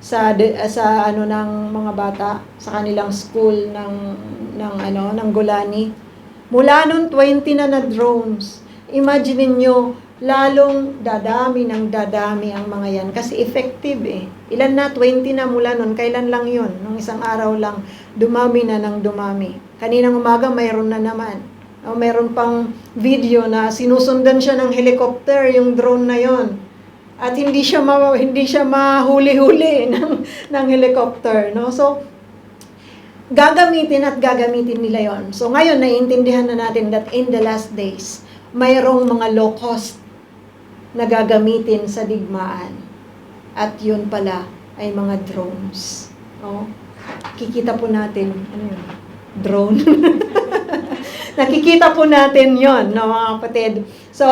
ng mga bata, sa kanilang school ng Golani. Mula nung 20 na drones. Imagine niyo lalong dadami ng dadami ang mga yan. Kasi effective eh. Ilan na? 20 na mula nun. Kailan lang yun? Nung isang araw lang, dumami na ng dumami. Kaninang umaga, mayroon na naman. Mayroon pang video na sinusundan siya ng helicopter, yung drone na yon. At hindi siya mahuli-huli ng helicopter. No? So, gagamitin nila yon. So, ngayon, naiintindihan na natin that in the last days, mayroong mga low cost na gagamitin sa digmaan. At yun pala ay mga drones. No? Kikita po natin, ano yun? Drone. Nakikita po natin yon, no, mga kapatid. So,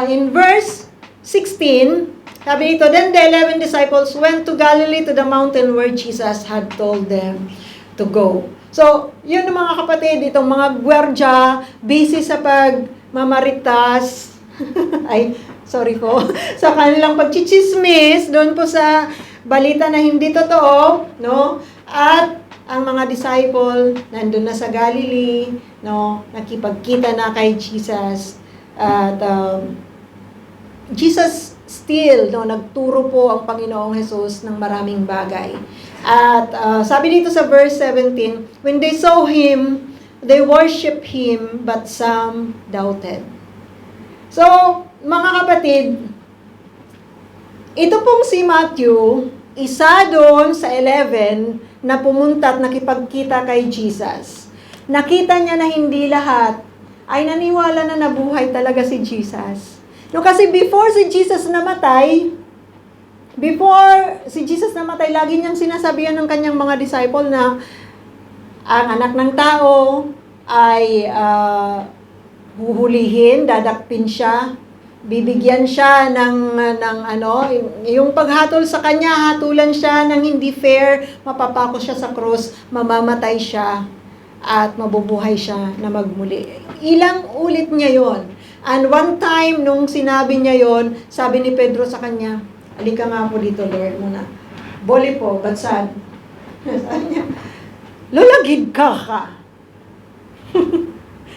in verse 16, sabi dito, then the 11 disciples went to Galilee to the mountain where Jesus had told them to go. So, yun mga kapatid, itong mga gwardya, busy sa pagmamaritas, ay, sorry po, sa kanilang pagchichismis, doon po sa balita na hindi totoo, no? At ang mga disciple, nandun na sa Galilee, no? Nakipagkita na kay Jesus. At Jesus still, no, nagturo po ang Panginoong Jesus ng maraming bagay. At sabi dito sa verse 17, when they saw Him, they worship Him, but some doubted. So, mga kapatid, ito pong si Matthew, isa doon sa 11 na pumunta at nakipagkita kay Jesus. Nakita niya na hindi lahat ay naniwala na nabuhay talaga si Jesus. No, kasi before si Jesus namatay, lagi niyang sinasabihan ng kanyang mga disciple na ang anak ng tao ay huhulihin, dadakpin siya, bibigyan siya ng yung paghatol sa kanya, hatulan siya ng hindi fair, mapapako siya sa krus, mamamatay siya, at mabubuhay siya na magmuli. Ilang ulit niya yon. And one time, nung sinabi niya yon, sabi ni Pedro sa kanya, halika nga po dito, Lord, muna. Boli po, batsad. Sabi niya, lulagid ka.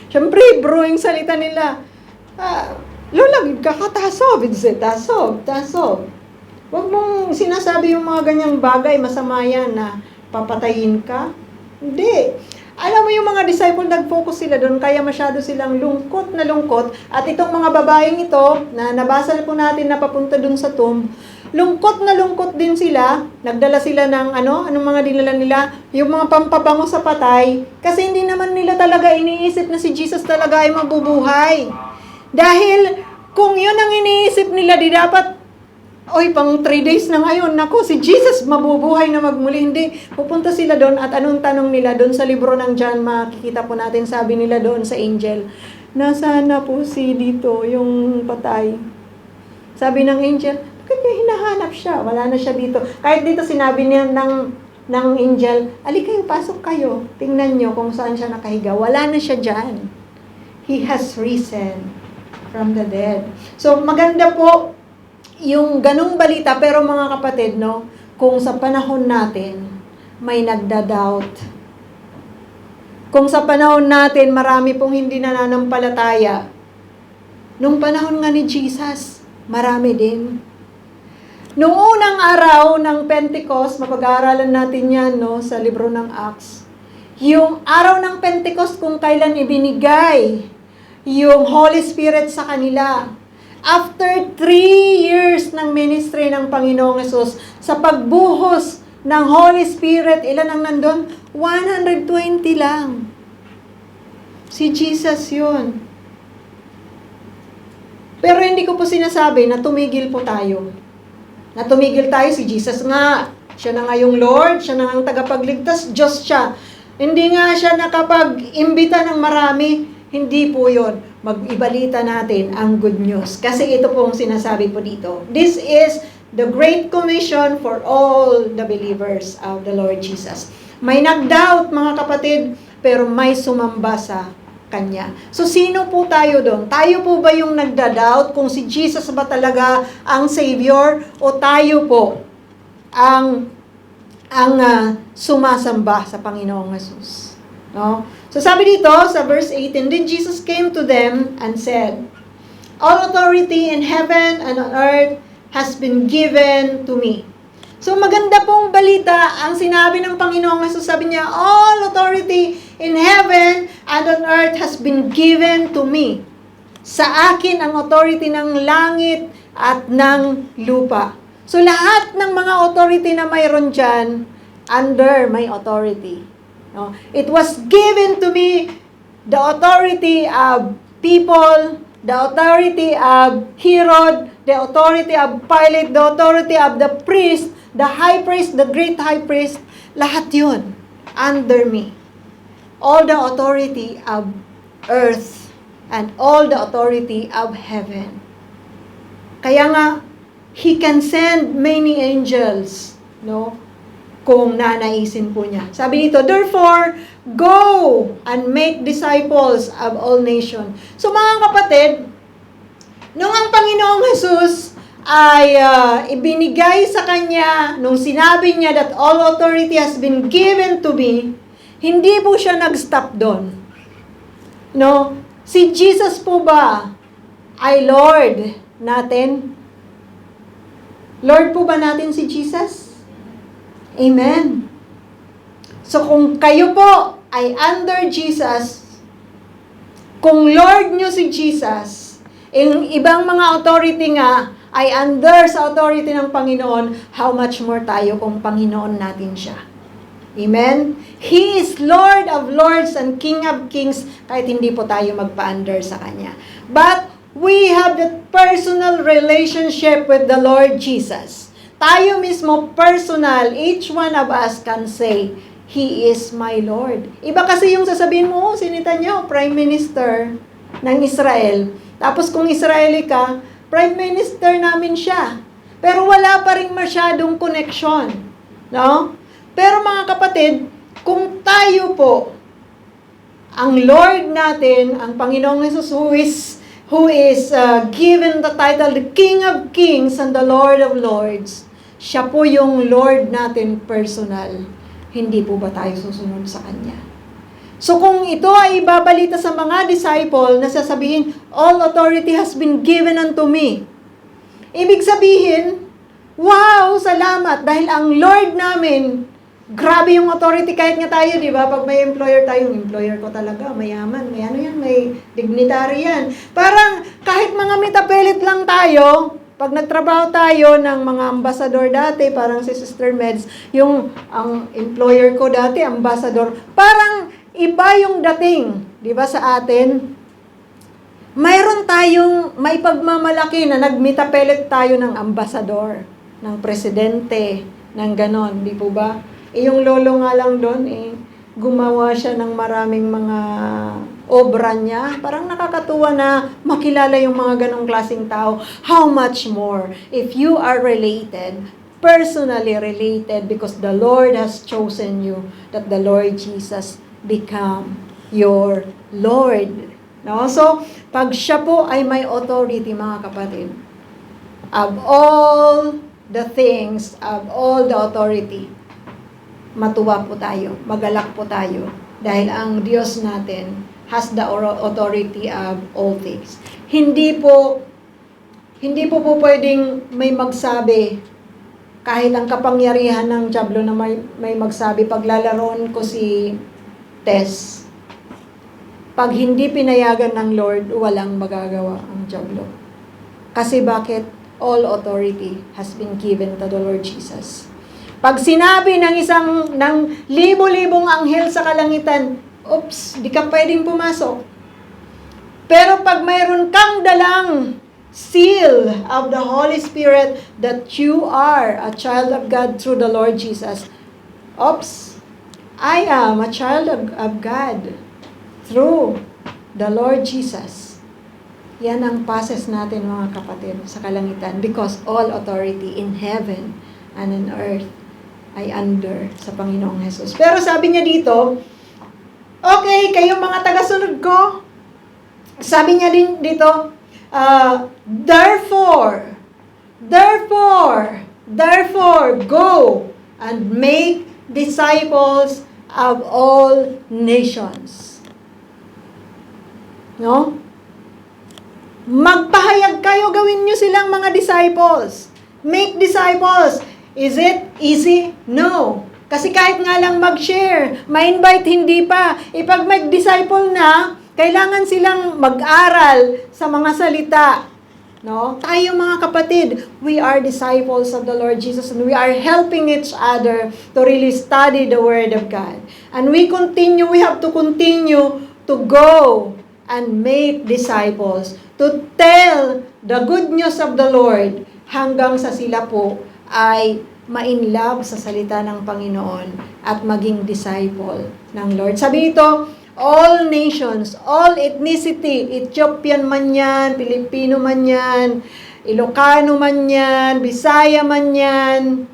Siyempre, bro, yung salita nila, lulagid ka, tasob. Huwag mong sinasabi yung mga ganyang bagay, masama yan na papatayin ka. Hindi. Alam mo yung mga disciple, nag-focus sila doon, kaya masyado silang lungkot. At itong mga babaeng ito, na nabasa po natin na papunta doon sa tomb, lungkot din sila. Nagdala sila ng anong mga dinala nila? Yung mga pampabango sa patay. Kasi hindi naman nila talaga iniisip na si Jesus talaga ay mabubuhay. Dahil kung yun ang iniisip nila, di dapat, pang 3 days na ngayon, naku, si Jesus mabubuhay na magmuli. Hindi, pupunta sila doon at anong tanong nila doon sa libro ng John, makikita po natin, sabi nila doon sa angel, nasaan na po si dito, yung patay? Sabi ng angel, bakit niya hinahanap siya? Wala na siya dito. Kahit dito sinabi niya ng angel, alika pasok kayo, tingnan nyo kung saan siya nakahiga. Wala na siya dyan. He has risen from the dead. So, maganda po yung ganong balita, pero mga kapatid, no, kung sa panahon natin, may nagda-doubt. Kung sa panahon natin, marami pong hindi nananampalataya. Nung panahon nga ni Jesus, marami din. Nung unang araw ng Pentecost, mapag-aaralan natin yan, no, sa libro ng Acts. Yung araw ng Pentecost, kung kailan ibinigay yung Holy Spirit sa kanila. After 3 years ng ministry ng Panginoong Hesus, sa pagbuhos ng Holy Spirit, ilan ang nandun? 120 lang. Si Jesus yun. Pero hindi ko po sinasabi na tumigil po tayo. Na tumigil tayo, si Jesus nga. Siya na nga yung Lord, siya na nga ang tagapagligtas, Diyos siya. Hindi nga siya nakapag-imbita ng marami. Hindi po yun. Mag-ibalita natin ang good news. Kasi ito pong sinasabi po dito. This is the Great Commission for all the believers of the Lord Jesus. May nag-doubt, mga kapatid, pero may sumamba sa Kanya. So, sino po tayo doon? Tayo po ba yung nagda-doubt kung si Jesus ba talaga ang Savior? O tayo po ang sumasamba sa Panginoong Jesus? No? So sabi dito sa verse 18, then Jesus came to them and said, All authority in heaven and on earth has been given to me. So maganda pong balita ang sinabi ng Panginoong Hesus. Sabi niya, all authority in heaven and on earth has been given to me. Sa akin ang authority ng langit at ng lupa. So lahat ng mga authority na mayroon dyan, under my authority. No? It was given to me the authority of people, the authority of Herod, the authority of Pilate, the authority of the priest, the high priest, the great high priest, lahat yun under me. All the authority of earth and all the authority of heaven. Kaya nga, He can send many angels, no? Kung nanaisin po niya. Sabi dito, therefore, go and make disciples of all nations. So mga kapatid, nung ang Panginoong Jesus ay ibinigay sa kanya, nung sinabi niya that all authority has been given to me, hindi po siya nag-stop doon. No? Si Jesus po ba ay Lord natin? Lord po ba natin si Jesus? Amen. So kung kayo po ay under Jesus, kung Lord nyo si Jesus, yung ibang mga authority nga ay under sa authority ng Panginoon, how much more tayo kung Panginoon natin siya. Amen? He is Lord of Lords and King of Kings, kahit hindi po tayo magpa-under sa Kanya. But we have that personal relationship with the Lord Jesus. Tayo mismo personal, each one of us can say, He is my Lord. Iba kasi yung sasabihin mo, sinita niyo, Prime Minister ng Israel. Tapos kung Israeli ka, Prime Minister namin siya. Pero wala pa rin masyadong connection. No? Pero mga kapatid, kung tayo po, ang Lord natin, ang Panginoong Jesus who is given the title, the King of Kings and the Lord of Lords, siya po yung Lord natin personal. Hindi po ba tayo susunod sa Kanya? So kung ito ay ibabalita sa mga disciple na sasabihin, all authority has been given unto me. Ibig sabihin, wow, salamat, dahil ang Lord namin, grabe yung authority kahit nga tayo, di ba? Pag may employer tayo, yung employer ko talaga, mayaman, may ano yan, may dignitary yan. Parang kahit mga mitapelit lang tayo, pag nagtrabaho tayo ng mga ambassador dati, parang si Sister Meds, ang employer ko dati, ambassador, parang iba yung dating, di ba, sa atin? Mayroon tayong may pagmamalaki na nagmitapelit tayo ng ambassador, ng presidente, ng ganon, di po ba? Yung lolo nga lang doon, gumawa siya ng maraming mga obra niya. Parang nakakatuwa na makilala yung mga ganong klaseng tao. How much more if you are related, personally related, because the Lord has chosen you, that the Lord Jesus become your Lord. No? So, pag siya po ay may authority, mga kapatid, of all the things, of all the authority, matuwa po tayo, magalak po tayo, dahil ang Diyos natin has the authority of all things. Hindi po pwedeng may magsabi, kahit ang kapangyarihan ng dyablo na may magsabi, paglalaroon ko si Tess, pag hindi pinayagan ng Lord, walang magagawa ang dyablo. Kasi bakit? All authority has been given to the Lord Jesus. Pag sinabi ng libo-libong anghel sa kalangitan, oops, di ka pwedeng pumasok. Pero pag mayroon kang dalang seal of the Holy Spirit that you are a child of God through the Lord Jesus, oops, I am a child of God through the Lord Jesus. Yan ang passes natin, mga kapatid, sa kalangitan, because all authority in heaven and on earth ay under sa Panginoong Jesus. Pero sabi niya dito, okay, kayong mga tagasunod ko, sabi niya din dito, therefore, go and make disciples of all nations. No? Magpahayag kayo, gawin nyo silang mga disciples. Make disciples. Is it easy? No. Kasi kahit nga lang mag-share, ma-invite, hindi pa. Ipag mag-disciple na, kailangan silang mag-aral sa mga salita. No? Tayo mga kapatid, we are disciples of the Lord Jesus and we are helping each other to really study the Word of God. And we have to continue to go and make disciples, to tell the good news of the Lord hanggang sa sila po ay ma-inlove sa salita ng Panginoon at maging disciple ng Lord. Sabi ito, all nations, all ethnicity, Ethiopian man yan, Pilipino man yan, Ilocano man yan, Bisaya man yan,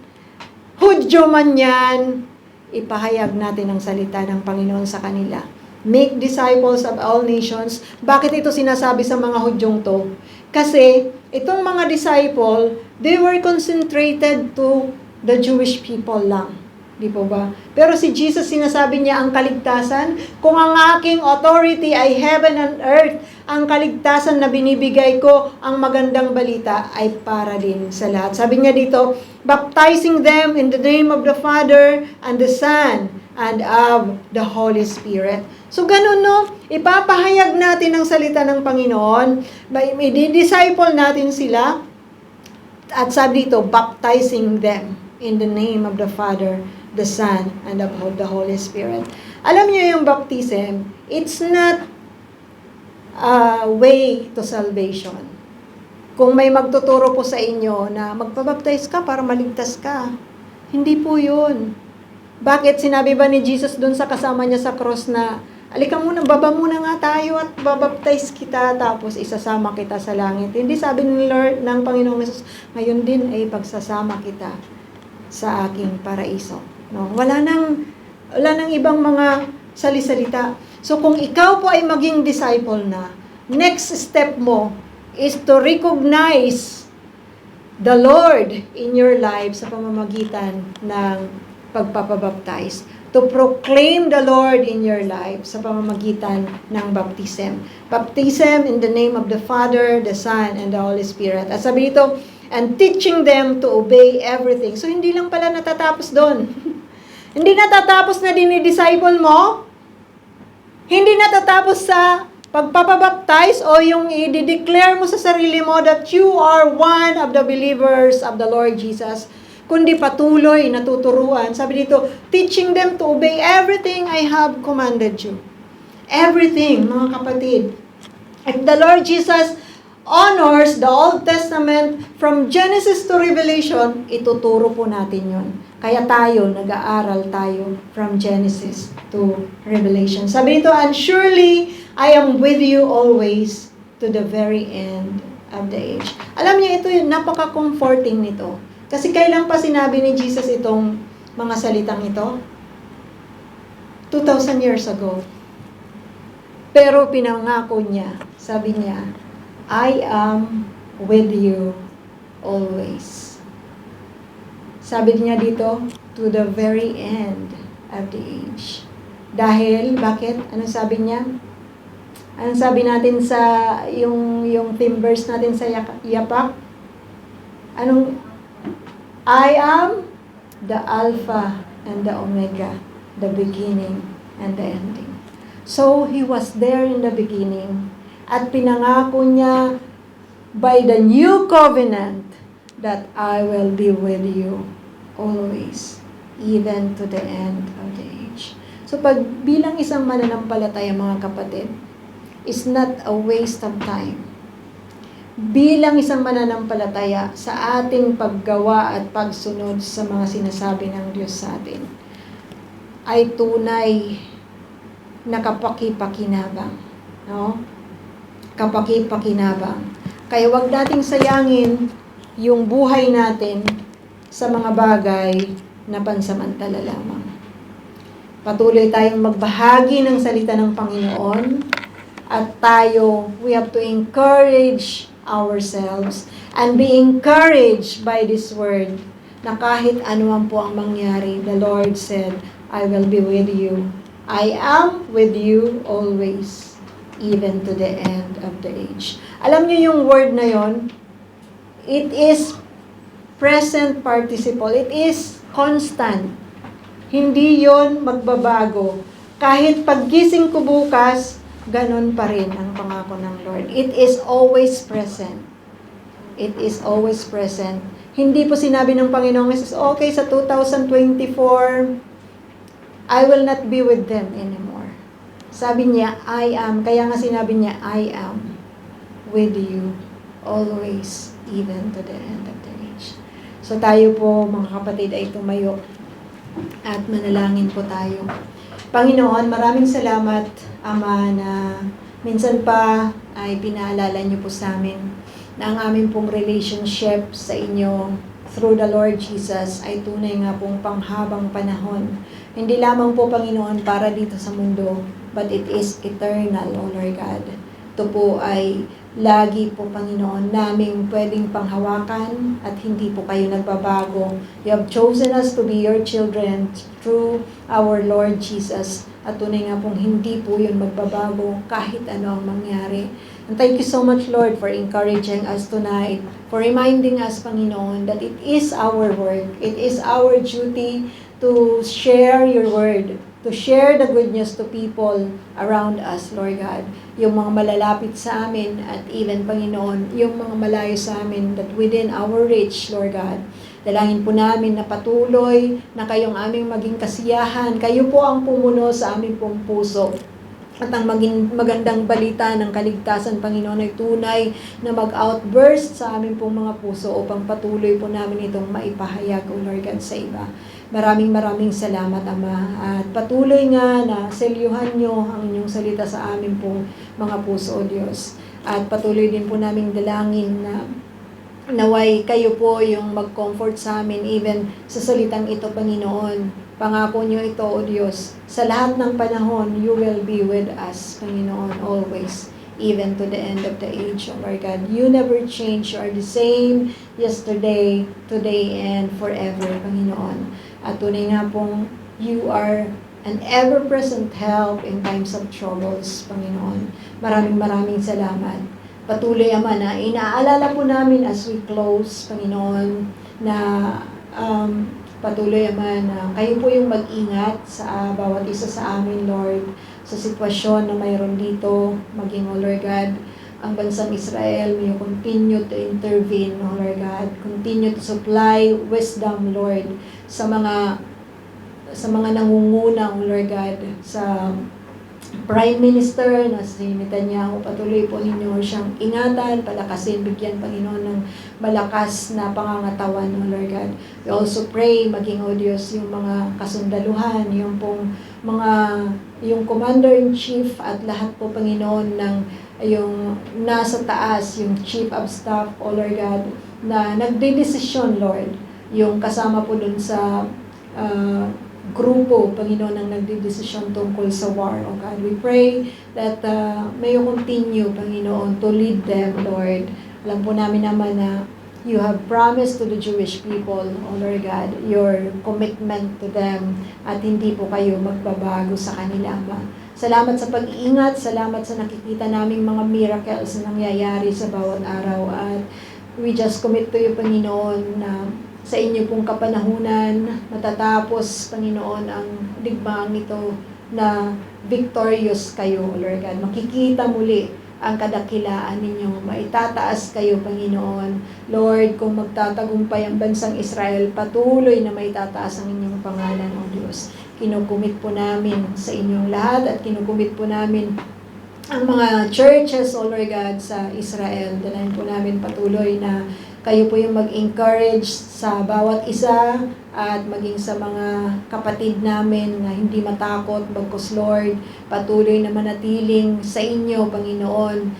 Hudyo man yan, ipahayag natin ang salita ng Panginoon sa kanila. Make disciples of all nations. Bakit ito sinasabi sa mga Hudyong to? Kasi itong mga disciple, they were concentrated to the Jewish people lang. Di po ba? Pero si Jesus, sinasabi niya ang kaligtasan, kung ang aking authority ay heaven and earth, ang kaligtasan na binibigay ko, ang magandang balita ay para din sa lahat. Sabi niya dito, baptizing them in the name of the Father and the Son and of the Holy Spirit. So ganun no, ipapahayag natin ang salita ng Panginoon, i-disciple natin sila, at sabi dito, baptizing them in the name of the Father, the Son, and of the Holy Spirit. Alam niyo yung baptism, it's not a way to salvation. Kung may magtuturo po sa inyo na magpabaptize ka para maligtas ka, hindi po yun. Bakit sinabi ba ni Jesus dun sa kasama niya sa cross na, alika muna, baba muna nga tayo at babaptize kita, tapos isasama kita sa langit. Hindi sabi ni Lord, ng Panginoong Jesus, ngayon din ay pagsasama kita sa aking paraiso. No? Wala nang ibang mga salisalita. So kung ikaw po ay maging disciple na, next step mo is to recognize the Lord in your life sa pamamagitan ng pagpapabaptize. To proclaim the Lord in your life sa pamamagitan ng baptism. Baptism in the name of the Father, the Son, and the Holy Spirit. At sabi dito, and teaching them to obey everything. So, hindi lang pala natatapos doon. Hindi natatapos na dinidisciple mo. Hindi natatapos sa pagpapabaptize o yung i-declare mo sa sarili mo that you are one of the believers of the Lord Jesus. Kundi patuloy natuturuan. Sabi dito, teaching them to obey everything I have commanded you. Everything, mga kapatid. If the Lord Jesus honors the Old Testament from Genesis to Revelation, ituturo po natin yun. Kaya tayo, nag-aaral tayo from Genesis to Revelation. Sabi nito, and surely I am with you always to the very end of the age. Alam niyo, ito yung napaka-comforting nito. Kasi kailan pa sinabi ni Jesus itong mga salitang ito? 2,000 years ago. Pero pinangako niya, sabi niya, I am with you always. Sabi niya dito, to the very end of the age. Dahil, bakit? Anong sabi niya? Anong sabi natin sa, yung theme verse natin sa Yapak? Anong, I am the Alpha and the Omega, the beginning and the ending. So, He was there in the beginning. At pinangako niya by the new covenant that I will be with you always, even to the end of the age. So pag bilang isang mananampalataya mga kapatid, is not a waste of time. Bilang isang mananampalataya sa ating paggawa at pagsunod sa mga sinasabi ng Diyos sa atin, ay tunay na kapaki-pakinabang. No? Kapaki-pakinabang. Kaya wag nating sayangin yung buhay natin sa mga bagay na pansamantala lamang. Patuloy tayong magbahagi ng salita ng Panginoon at tayo, we have to encourage ourselves and be encouraged by this word na kahit anuman po ang mangyari, the Lord said, I will be with you. I am with you always even to the end of the age. Alam niyo yung word na yon? It is present participle. It is constant. Hindi yon magbabago. Kahit paggising ko bukas, ganon pa rin ang pangako ng Lord. It is always present. It is always present. Hindi po sinabi ng Panginoong Jesus, okay, sa 2024, I will not be with them anymore. Sabi niya, I am. Kaya nga sinabi niya, I am with you always, even to the end of the age. So tayo po, mga kapatid, ay tumayo at manalangin po tayo. Panginoon, maraming salamat, Ama, na minsan pa ay pinaalala niyo po sa amin na ang aming pong relationship sa inyo through the Lord Jesus ay tunay nga pong panghabang panahon. Hindi lamang po, Panginoon, para dito sa mundo, but it is eternal, O Lord God. Ito po ay lagi po, Panginoon, naming pwedeng panghawakan at hindi po kayo nagbabago. You have chosen us to be your children through our Lord Jesus. At tunay nga pong hindi po yun magbabago kahit ano ang mangyari. And thank you so much, Lord, for encouraging us tonight, for reminding us, Panginoon, that it is our work, it is our duty to share your word, to share the good news to people around us, Lord God. Yung mga malalapit sa amin at even, Panginoon, yung mga malayo sa amin that within our reach, Lord God. Dalangin po namin na patuloy na kayong aming maging kasiyahan. Kayo po ang pumuno sa aming pong puso. At ang magandang balita ng kaligtasan, Panginoon, ay tunay na mag-outburst sa aming pong mga puso upang patuloy po namin itong maipahayag, O Lord God, sa iba. Maraming salamat, Ama. At patuloy nga na selyuhan nyo ang inyong salita sa aming pong mga puso, O Diyos. At patuloy din po naming dalangin na naway kayo po yung mag-comfort sa amin even sa salitang ito, Panginoon. Pangako nyo ito, O Diyos. Sa lahat ng panahon, you will be with us, Panginoon, always, even to the end of the age, O Lord God. You never change. You are the same yesterday, today, and forever, Panginoon. At tunay nga pong you are an ever-present help in times of troubles, Panginoon. Maraming salamat. Patuloy, Ama, na inaalala po namin as we close, Panginoon, na patuloy, Ama, na kayo po yung mag-ingat sa bawat isa sa amin, Lord, sa sitwasyon na mayroon dito, maging, O Lord God, ang bansang Israel, may you continue to intervene, O Lord God, continue to supply wisdom, Lord, sa mga nangunguna, O Lord God, sa Prime Minister na si Netanyahu, patuloy po ninyo siyang ingatan, palakasin, bigyan, Panginoon, ng malakas na pangangatawan, O Lord God. We also pray, maging, O Diyos, yung mga kasundaluhan, yung Commander-in-Chief at lahat po, Panginoon, ng yung nasa taas, yung Chief of Staff, O Lord God, na nagdedesisyon, Lord, yung kasama po dun sa grupo, Panginoon, ang nagdedesisyon tungkol sa war, O God. We pray that may you continue, Panginoon, to lead them, Lord. Alam po namin naman na you have promised to the Jewish people, O Lord God, your commitment to them at hindi po kayo magbabago sa kanila, Ama. Salamat sa pag-iingat, salamat sa nakikita naming mga miracles na nangyayari sa bawat araw at we just commit to you, Panginoon, na sa inyo pong kapanahunan, matatapos, Panginoon, ang digmaang ito na victorious kayo, Lord God. Makikita muli ang kadakilaan ninyo. Maitataas kayo, Panginoon. Lord, kung magtatagumpay ang bansang Israel, patuloy na maitataas ang inyong pangalan, O Diyos. Kinukumit po namin sa inyong lahat at kinukumit po namin ang mga churches, O Lord God, sa Israel. Dalayan po namin patuloy na kayo po yung mag-encourage sa bawat isa at maging sa mga kapatid namin na hindi matakot, bagkus Lord, patuloy na manatiling sa inyo, Panginoon,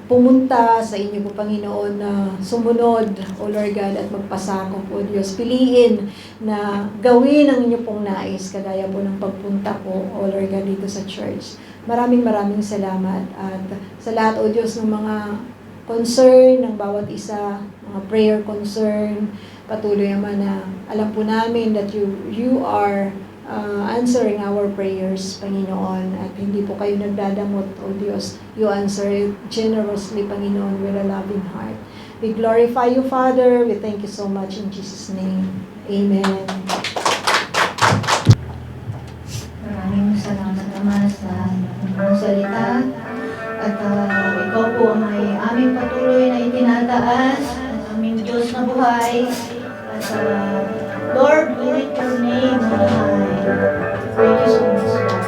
pumunta sa inyo po, Panginoon, na sumunod, O Lord God, at magpasakop, O Diyos. Piliin na gawin ang inyo pong nais, kagaya po ng pagpunta po, O Lord God, dito sa church. Maraming salamat at sa lahat, O Diyos, ng mga concern ng bawat isa, mga prayer concern, patuloy naman na alam po namin that you are answering our prayers, Panginoon. At hindi po kayo nagdadamot, O Diyos. You answer it generously, Panginoon, with a loving heart. We glorify you, Father. We thank you so much in Jesus' name. Amen. Maraming salamat naman sa inyong salita. At ikaw po ang may aming patuloy na itinataas, ang aming Diyos na buhay. At Lord, we lift your name on high. Thank you so much, Lord.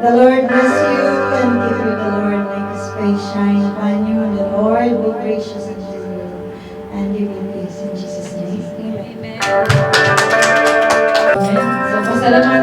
The Lord bless you and give you the Lord make His face shine upon you. The Lord be gracious unto you and give you peace in Jesus' name. Amen. Amen. So, pasalamatan